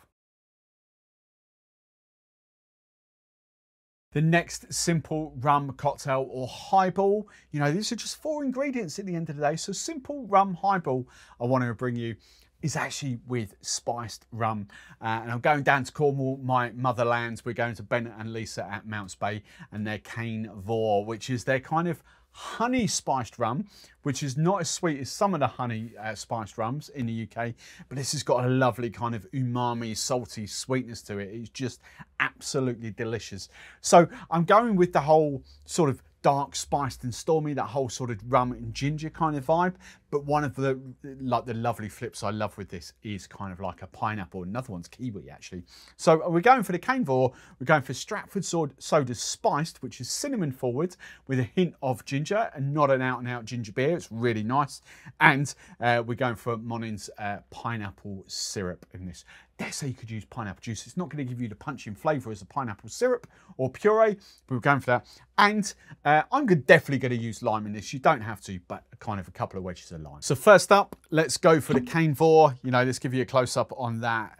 The next simple rum cocktail or highball, you know, these are just 4 ingredients at the end of the day. So simple rum highball I want to bring you is actually with spiced rum. And I'm going down to Cornwall, my motherland. We're going to Ben and Lisa at Mounts Bay and their Cane Vor, which is their kind of honey spiced rum, which is not as sweet as some of the honey spiced rums in the UK, but this has got a lovely kind of umami, salty sweetness to it. It's just absolutely delicious. So I'm going with the whole sort of dark, spiced and stormy, that whole sort of rum and ginger kind of vibe. But one of the lovely flips I love with this is kind of like a pineapple. Another one's kiwi actually. So we're going for the Cane Vor. We're going for Stratford Soda Spiced, which is cinnamon forward with a hint of ginger and not an out and out ginger beer. It's really nice. And we're going for Monin's pineapple syrup in this. Dare say you could use pineapple juice. It's not going to give you the punching flavour as a pineapple syrup or puree, but we're going for that. And I'm definitely going to use lime in this. You don't have to, but kind of a couple of wedges of lime. So first up, let's go for the Cane Vor. You know, let's give you a close up on that.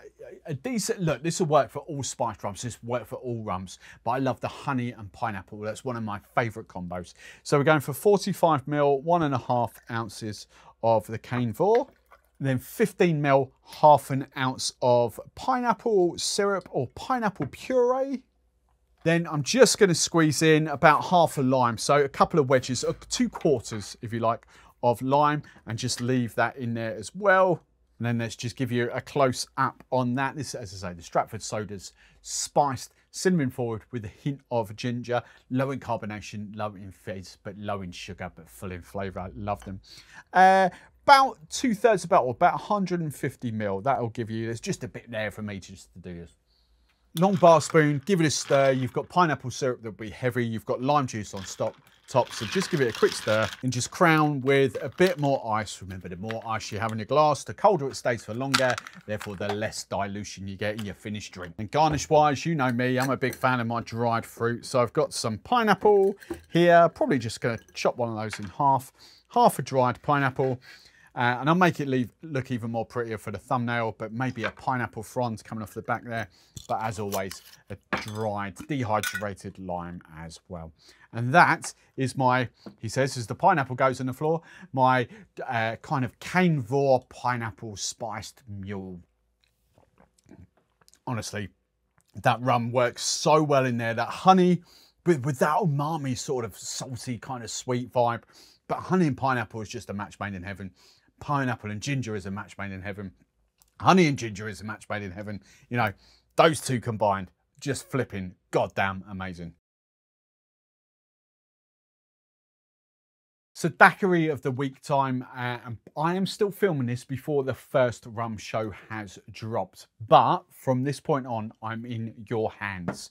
A decent look. This will work for all spiced rums. This will work for all rums, but I love the honey and pineapple. That's one of my favourite combos. So we're going for 45 ml, 1.5 ounces of the Cane Vor. Then 15 ml, half an ounce of pineapple syrup or pineapple puree. Then I'm just going to squeeze in about half a lime, so a couple of wedges, 2 quarters if you like, of lime, and just leave that in there as well. And then let's just give you a close up on that. This, as I say, the Stratford Sodas spiced, cinnamon forward with a hint of ginger, low in carbonation, low in fizz, but low in sugar, but full in flavour. I love them. About 2/3 bottle, about 150 ml. That'll give you, there's just a bit there for me just to do this. Long bar spoon, give it a stir. You've got pineapple syrup that'll be heavy. You've got lime juice on top. So just give it a quick stir and just crown with a bit more ice. Remember, the more ice you have in your glass, the colder it stays for longer. Therefore, the less dilution you get in your finished drink. And garnish wise, you know me, I'm a big fan of my dried fruit. So I've got some pineapple here. Probably just going to chop one of those in half. Half a dried pineapple. And I'll make it look even more prettier for the thumbnail, but maybe a pineapple frond coming off the back there. But as always, a dried, dehydrated lime as well. And that is my, he says, as the pineapple goes on the floor, my kind of Cane Vor pineapple spiced mule. Honestly, that rum works so well in there. That honey with that umami sort of salty kind of sweet vibe. But honey and pineapple is just a match made in heaven. Pineapple and ginger is a match made in heaven. Honey and ginger is a match made in heaven. You know, those two combined, just flipping goddamn amazing. So Daiquiri of the week time, and I am still filming this before the first rum show has dropped. But from this point on, I'm in your hands.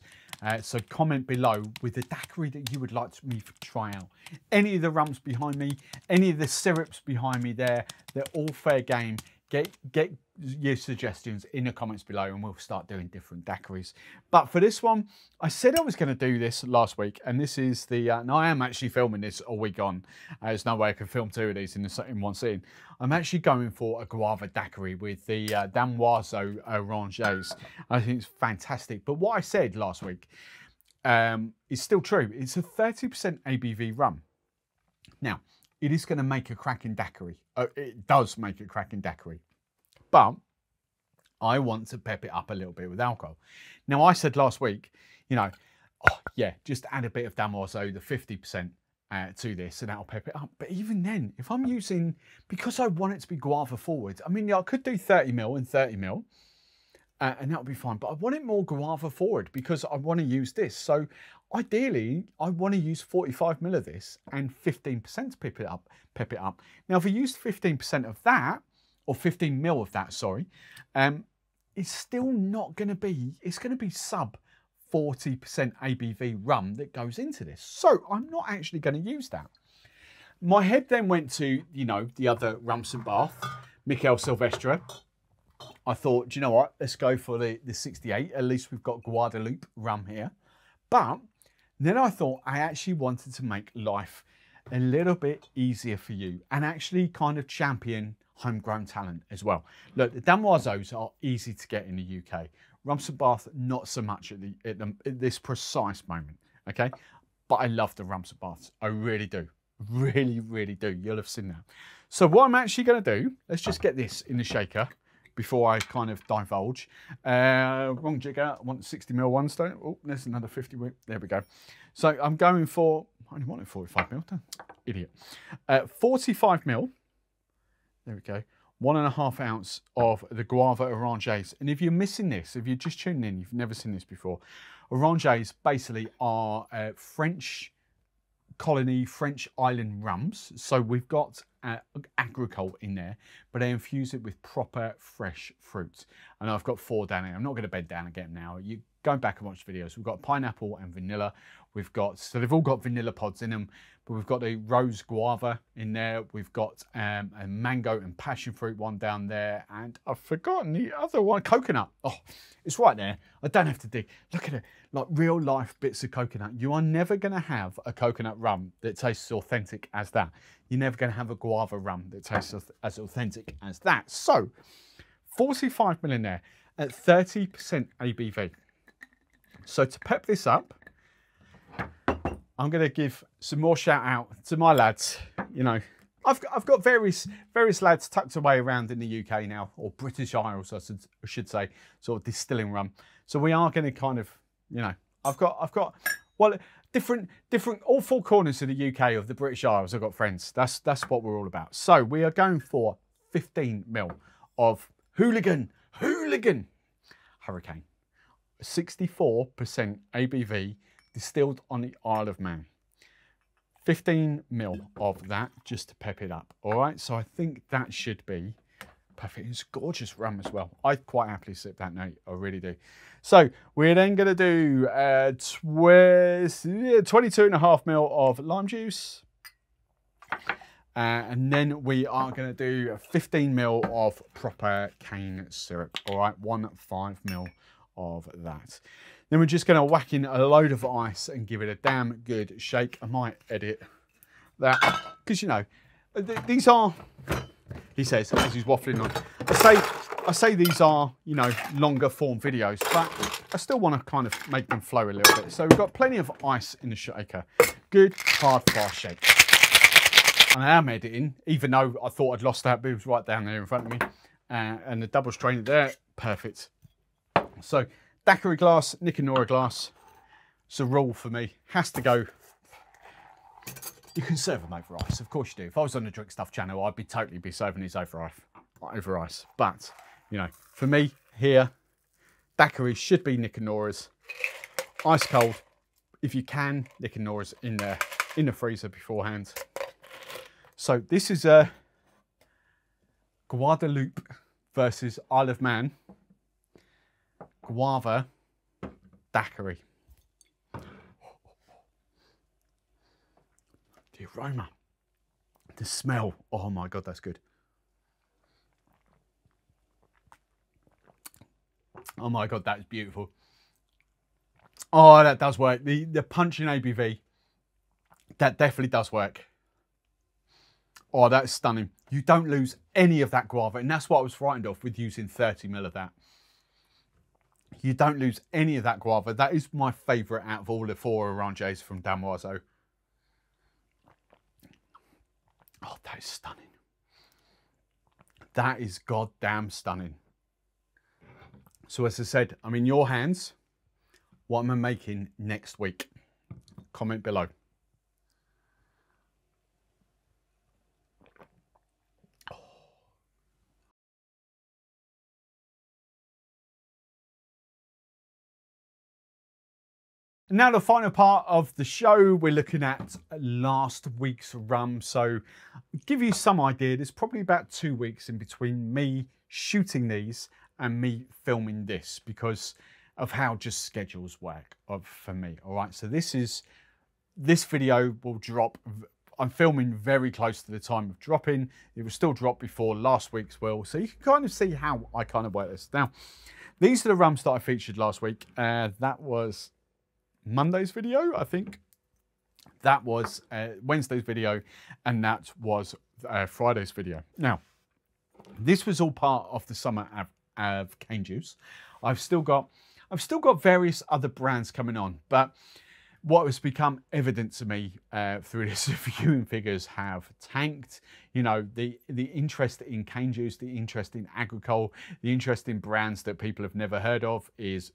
So comment below with the daiquiri that you would like me to try out. Any of the rums behind me, any of the syrups behind me there, they're all fair game. Get your suggestions in the comments below and we'll start doing different daiquiris. But for this one, I said I was going to do this last week, and this is the, and I am actually filming this a week on. There's no way I can film 2 of these in one scene. I'm actually going for a Guava daiquiri with the Damoiseau Oranges. I think it's fantastic. But what I said last week is still true. It's a 30% ABV rum. Now, it is going to make a cracking daiquiri. It does make a cracking daiquiri. But I want to pep it up a little bit with alcohol. Now, I said last week, you know, oh, yeah, just add a bit of Damoiseau, the 50%, to this, and that'll pep it up. But even then, if I'm using, because I want it to be guava forward, I mean, I could do 30ml and 30ml, and that'll be fine. But I want it more guava forward because I want to use this. So ideally, I want to use 45ml of this and 15% to pep it up. Now, if I used 15% of that, or 15ml of that, sorry, it's still not going to be, it's going to be sub 40% ABV rum that goes into this. So I'm not actually going to use that. My head then went to, you know, the other rum St. Bath, Michele Silvestre. I thought, do you know what? Let's go for the 68. At least we've got Guadeloupe rum here. But then I thought I actually wanted to make life a little bit easier for you and actually kind of champion homegrown talent as well. Look, the Damoiseaux are easy to get in the UK. Rum St. Bath, not so much at this precise moment, okay? But I love the Rum St. Baths. I really do. Really, really do. You'll have seen that. So what I'm actually going to do, let's just get this in the shaker before I kind of divulge. Wrong jigger. I want 60ml ones, don't I? Oh, there's another 50. There we go. So I'm going for, I only wanted 45ml. Idiot. 45ml. There we go. 1.5 ounce of the Guava Oranges. And if you're missing this, if you're just tuning in, you've never seen this before, Oranges basically are French colony, French island rums. So we've got agricole in there, but they infuse it with proper fresh fruit. And I've got 4 down here. I'm not going to bed down again now. You go back and watch videos. We've got pineapple and vanilla. We've got, so they've all got vanilla pods in them, but we've got a rose guava in there. We've got a mango and passion fruit one down there. And I've forgotten the other one, coconut. Oh, it's right there. I don't have to dig. Look at it, like real life bits of coconut. You are never going to have a coconut rum that tastes authentic as that. You're never going to have a guava rum that tastes as authentic as that. So 45ml in there at 30% ABV. So to pep this up, I'm going to give some more shout out to my lads. You know, I've got various lads tucked away around in the UK now, or British Isles, I should say, sort of distilling rum. So we are going to kind of, you know, I've got well, different all 4 corners of the UK, of the British Isles. I've got friends. That's what we're all about. So we are going for 15ml of Hooligan Hurricane, 64% ABV. Distilled on the Isle of Man. 15ml of that just to pep it up. All right, so I think that should be perfect. It's gorgeous rum as well. I'd quite happily sip that note. I really do. So we're then going to do 22.5ml of lime juice. And then we are going to do 15ml of proper cane syrup. All right, 15ml of that. Then we're just going to whack in a load of ice and give it a damn good shake. I might edit that because, you know, these are, he says, as he's waffling on, I say these are, you know, longer form videos, but I still want to kind of make them flow a little bit. So we've got plenty of ice in the shaker. Good, hard, fast shake. And I am editing, even though I thought I'd lost that, but it was right down there in front of me. And the double strainer there, perfect. So Daiquiri glass, Nick and Nora glass. It's a rule for me. Has to go. You can serve them over ice, of course you do. If I was on the Drink Stuff channel, I'd totally be serving these over ice. But, you know, for me here, Daiquiri should be Nick and Nora's. Ice cold, if you can, Nick and Nora's in there, in the freezer beforehand. So this is a Guadeloupe versus Isle of Man. Guava Daiquiri. The aroma, the smell, oh my God, that's good. Oh my God, that is beautiful. Oh, that does work. The punch in ABV, that definitely does work. Oh, that's stunning. You don't lose any of that guava, and that's what I was frightened of with using 30ml of that. You don't lose any of that guava. That is my favourite out of all the 4 Oranges from Damoiseaux. Oh, that is stunning. That is goddamn stunning. So as I said, I'm in your hands. What am I making next week? Comment below. Now the final part of the show, we're looking at last week's rum. So give you some idea, there's probably about 2 weeks in between me shooting these and me filming this because of how just schedules work for me. All right, so this video will drop. I'm filming very close to the time of dropping. It will still drop before last week's will. So you can kind of see how I kind of work this. Now, these are the rums that I featured last week. That was Monday's video, I think. That was Wednesday's video, and that was Friday's video. Now, this was all part of the summer of cane juice. I've still got various other brands coming on, but what has become evident to me through this viewing figures have tanked. You know, the interest in cane juice, the interest in agricole, the interest in brands that people have never heard of is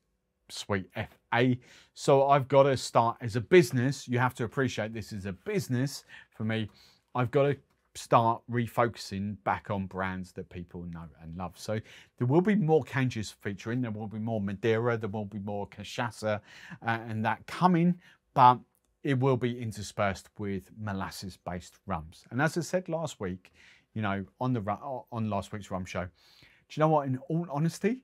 sweet FA. So I've got to start as a business. You have to appreciate this is a business for me. I've got to start refocusing back on brands that people know and love. So there will be more cane juice featuring, there will be more Madeira, there will be more cachaça and that coming, but it will be interspersed with molasses based rums. And as I said last week, you know, on last week's rum show, do you know what, in all honesty,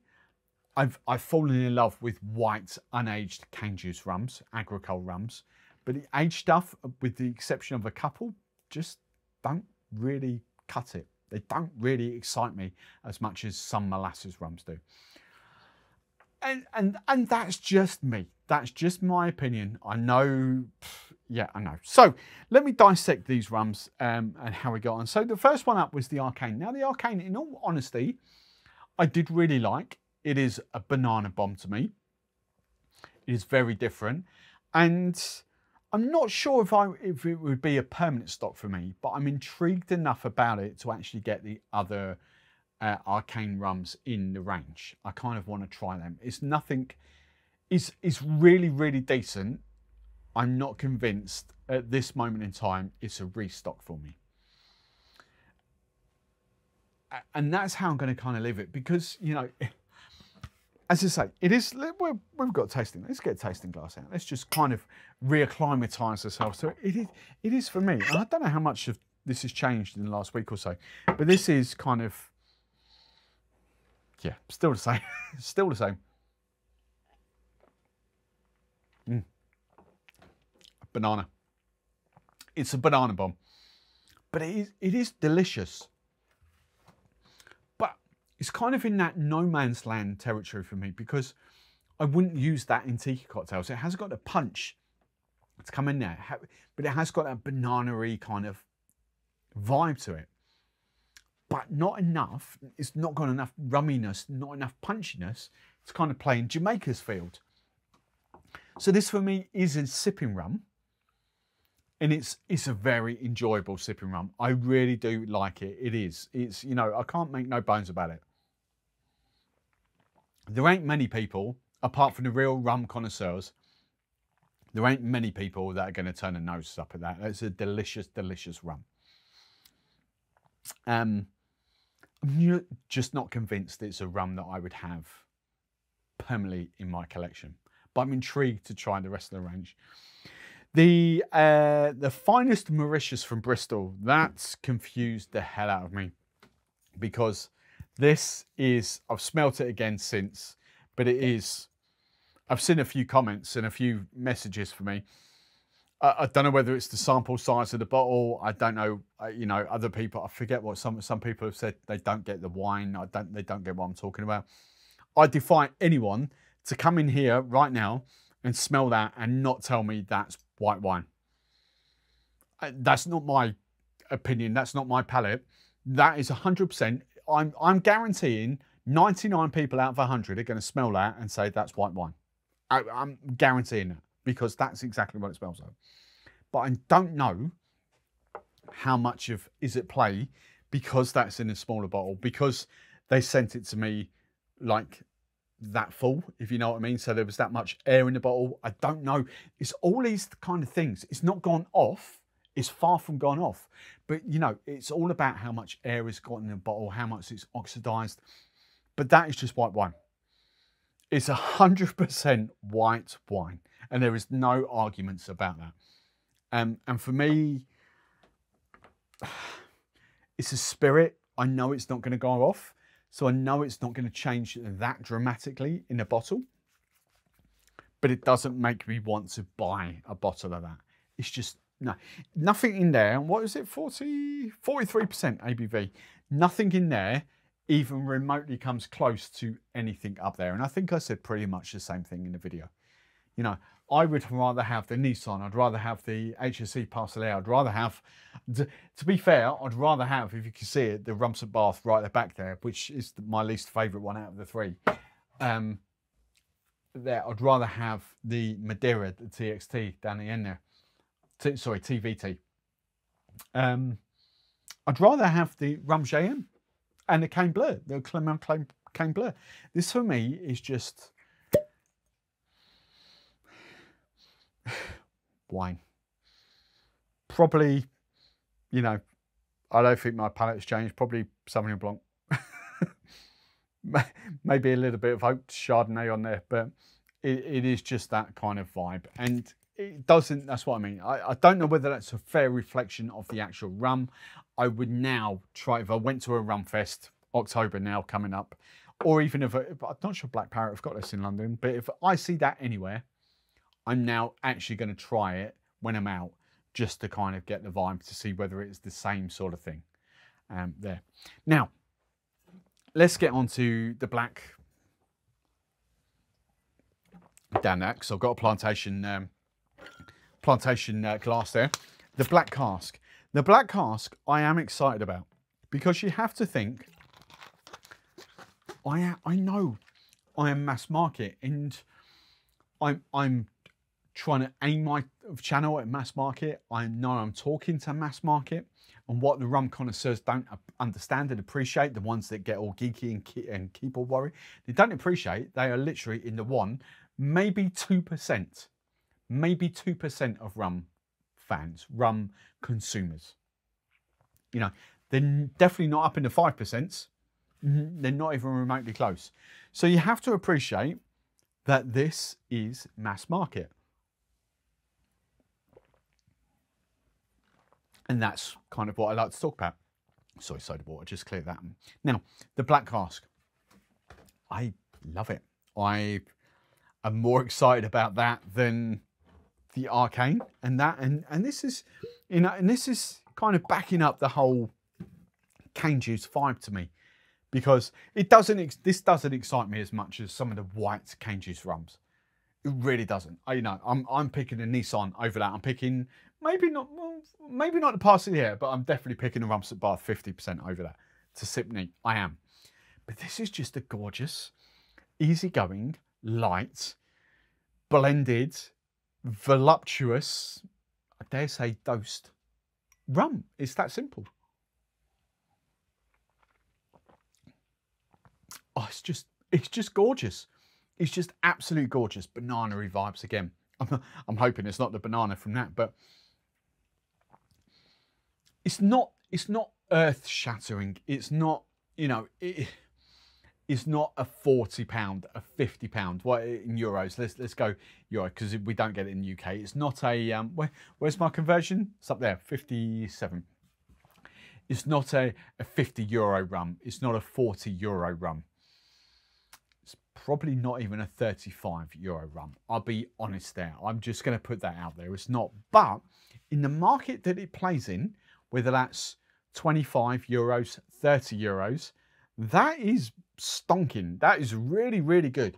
I've fallen in love with white unaged cane juice rums, agricole rums, but the aged stuff, with the exception of a couple, just don't really cut it. They don't really excite me as much as some molasses rums do. And that's just me. That's just my opinion. I know, yeah, I know. So let me dissect these rums and how we got on. So the first one up was the Arcane. Now the Arcane, in all honesty, I did really like. It is a banana bomb to me. It is very different. And I'm not sure if it would be a permanent stock for me, but I'm intrigued enough about it to actually get the other Arcane rums in the range. I kind of want to try them. It's nothing, it's really, really decent. I'm not convinced at this moment in time it's a restock for me. And that's how I'm going to kind of leave it because, you know, as I say, it is, we've got tasting. Let's get a tasting glass out. Let's just kind of reacclimatise ourselves to it. It is for me. And I don't know how much of this has changed in the last week or so, but this is kind of, yeah, still the same. Still the same. Banana. It's a banana bomb, but it is delicious. It's kind of in that no man's land territory for me because I wouldn't use that in tiki cocktails. It has got a punch to come in there, but it has got a banana-y kind of vibe to it. But not enough, it's not got enough rumminess, not enough punchiness to kind of play in Jamaica's field. So this for me is a sipping rum. And it's a very enjoyable sipping rum. I really do like it. It's, you know, I can't make no bones about it. There ain't many people, apart from the real rum connoisseurs, there ain't many people that are going to turn their noses up at that. It's a delicious, delicious rum. I'm just not convinced it's a rum that I would have permanently in my collection. But I'm intrigued to try the rest of the range. The finest Mauritius from Bristol, that's confused the hell out of me because this is, I've smelt it again since, but it is, I've seen a few comments and a few messages for me. I don't know whether it's the sample size of the bottle. I don't know, you know, other people, I forget what some people have said, they don't get the wine. They don't get what I'm talking about. I defy anyone to come in here right now and smell that and not tell me that's white wine. That's not my opinion. That's not my palate. That is 100%. I'm guaranteeing 99 people out of 100 are going to smell that and say that's white wine. I'm guaranteeing it because that's exactly what it smells like. But I don't know how much of is at play because that's in a smaller bottle, because they sent it to me like that full, if you know what I mean. So there was that much air in the bottle. I don't know. It's all these kind of things. It's not gone off. It's far from gone off. But, you know, it's all about how much air has got in the bottle, how much it's oxidized. But that is just white wine. It's 100% white wine. And there is no arguments about that. And for me, it's a spirit. I know it's not going to go off. So I know it's not going to change that dramatically in a bottle. But it doesn't make me want to buy a bottle of that. It's just, no, nothing in there. What is it? 43% ABV. Nothing in there even remotely comes close to anything up there. And I think I said pretty much the same thing in the video. You know, I would rather have the Nissan. I'd rather have the HSE Parcel. I'd rather have, to be fair, I'd rather have, if you can see it, the Rum St Bath right at the back there, which is my least favourite one out of the three. There, I'd rather have the Madeira, the TXT down the end there. Sorry, TVT. I'd rather have the Rum JM and the Cane Bleu, the Clement Cane Bleu. This for me is just wine. Probably, you know, I don't think my palate's changed. Probably Sauvignon Blanc. Maybe a little bit of oat Chardonnay on there, but it is just that kind of vibe. And it doesn't, that's what I mean. I don't know whether that's a fair reflection of the actual rum. I would now try, if I went to a rum fest, October now coming up, or even if I'm not sure Black Parrot have got this in London, but if I see that anywhere, I'm now actually going to try it when I'm out, just to kind of get the vibe to see whether it's the same sort of thing there. Now, let's get on to the black down there, because I've got a plantation glass there. The black cask. The black cask I am excited about, because you have to think, I know I am mass market, and I'm trying to aim my channel at mass market. I know I'm talking to mass market, and what the rum connoisseurs don't understand and appreciate, the ones that get all geeky and keep all worried, they don't appreciate they are literally in the 1%, maybe 2%, maybe 2% of rum fans, rum consumers. You know, they're definitely not up in the 5%. They're not even remotely close. So you have to appreciate that this is mass market. And that's kind of what I like to talk about. Sorry, soda water, just clear that. Now, the black cask. I love it. I am more excited about that than the Arcane and that. And this is, you know, and this is kind of backing up the whole cane juice vibe to me, because it doesn't, this doesn't excite me as much as some of the white cane juice rums. It really doesn't. You know, I'm picking a Nissan over that. I'm picking maybe not the Parsley here, but I'm definitely picking a Rum St Bath 50% over that to sip neat. I am. But this is just a gorgeous, easygoing, light, blended, voluptuous, I dare say dosed rum. It's that simple. Oh, it's just gorgeous. It's just absolutely gorgeous. Banana-y vibes again. I'm hoping it's not the banana from that, but it's not earth-shattering. It's not, you know, it's not a £40, a £50. What in euros? Let's go euro, because we don't get it in the UK. It's not a where's my conversion? It's up there, 57. It's not a €50 rum. It's not a €40 rum. It's probably not even a €35 rum. I'll be honest there. I'm just going to put that out there. It's not. But in the market that it plays in, whether that's €25, €30, that is stonking. That is really, really good.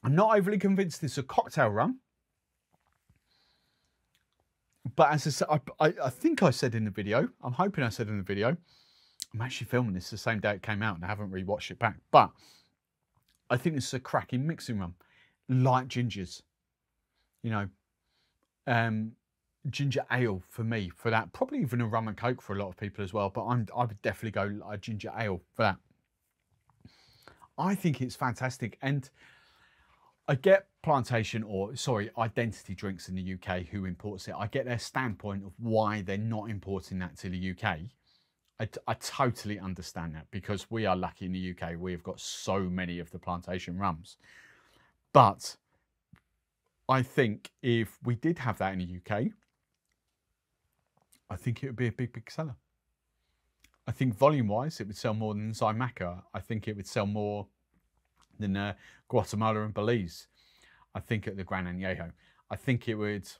I'm not overly convinced it's a cocktail rum. But as I said, I think I said in the video, I'm hoping I said in the video, I'm actually filming this the same day it came out and I haven't rewatched it back. But I think it's a cracking mixing rum. Light gingers. You know, ginger ale for me, for that. Probably even a rum and coke for a lot of people as well. But I would definitely go a ginger ale for that. I think it's fantastic. And I get Plantation, or sorry, Identity Drinks in the UK who imports it. I get their standpoint of why they're not importing that to the UK. I totally understand that, because we are lucky in the UK. We've got so many of the plantation rums. But I think if we did have that in the UK, I think it would be a big, big seller. I think volume-wise, it would sell more than Zymaca. I think it would sell more than Guatemala and Belize. I think at the Gran Añejo. I think it would, do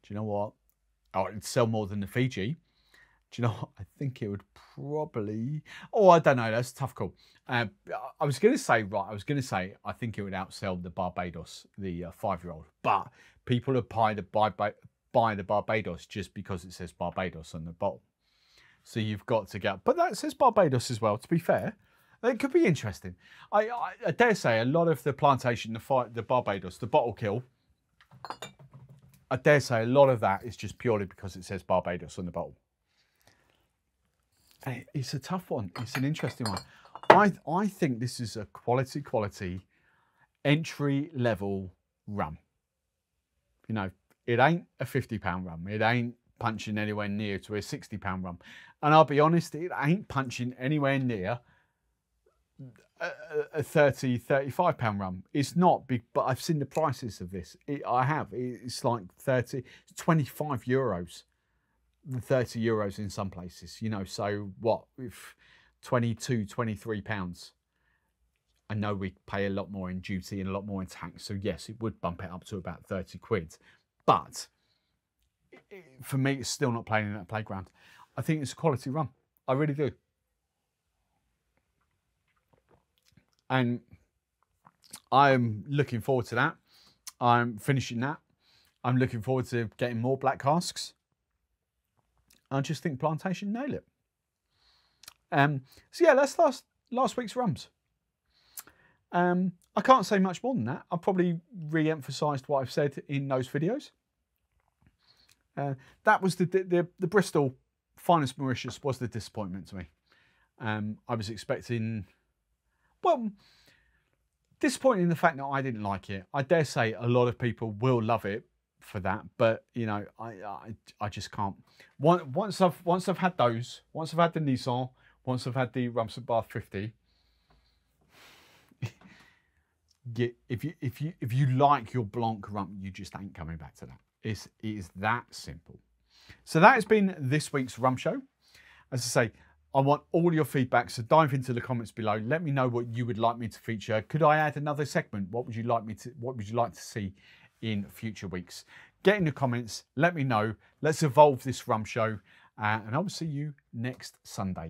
you know what? Oh, it'd sell more than the Fiji. Do you know what? I think it would probably, oh, I don't know. That's a tough call. I was going to say, I think it would outsell the Barbados, the 5-year-old. But people would buy the Barbados just because it says Barbados on the bottle. So you've got to get, but that says Barbados as well, to be fair. It could be interesting. I dare say a lot of the plantation, the Barbados, the bottle kill, I dare say a lot of that is just purely because it says Barbados on the bottle. It's a tough one. It's an interesting one. I think this is a quality entry-level rum. You know, it ain't a £50 rum. It ain't punching anywhere near to a £60 rum. And I'll be honest, it ain't punching anywhere near a £30–35 rum. It's not big, but I've seen the prices of this. It's like 25 euros, 30 euros in some places, you know. So what, if 22–23 pounds, I know we pay a lot more in duty and a lot more in tax, so yes, it would bump it up to about 30 quid, but for me, it's still not playing in that playground. I think it's a quality rum. I really do. And I'm looking forward to that. I'm finishing that. I'm looking forward to getting more black casks. I just think plantation nail it. So yeah, that's last week's rums. I can't say much more than that. I've probably re-emphasised what I've said in those videos. That was the Bristol Finest Mauritius was the disappointment to me. I was expecting, well, disappointing in the fact that I didn't like it. I dare say a lot of people will love it for that, but you know, I just can't. Once I've had those, once I've had the Nissan, once I've had the Rumson Bath 50, if you like your Blanc rum, you just ain't coming back to that. It is that simple. So that has been this week's rum show. As I say, I want all your feedback, so dive into the comments below. Let me know what you would like me to feature. Could I add another segment? What would you like to see in future weeks? Get in the comments, let me know. Let's evolve this rum show, and I will see you next Sunday.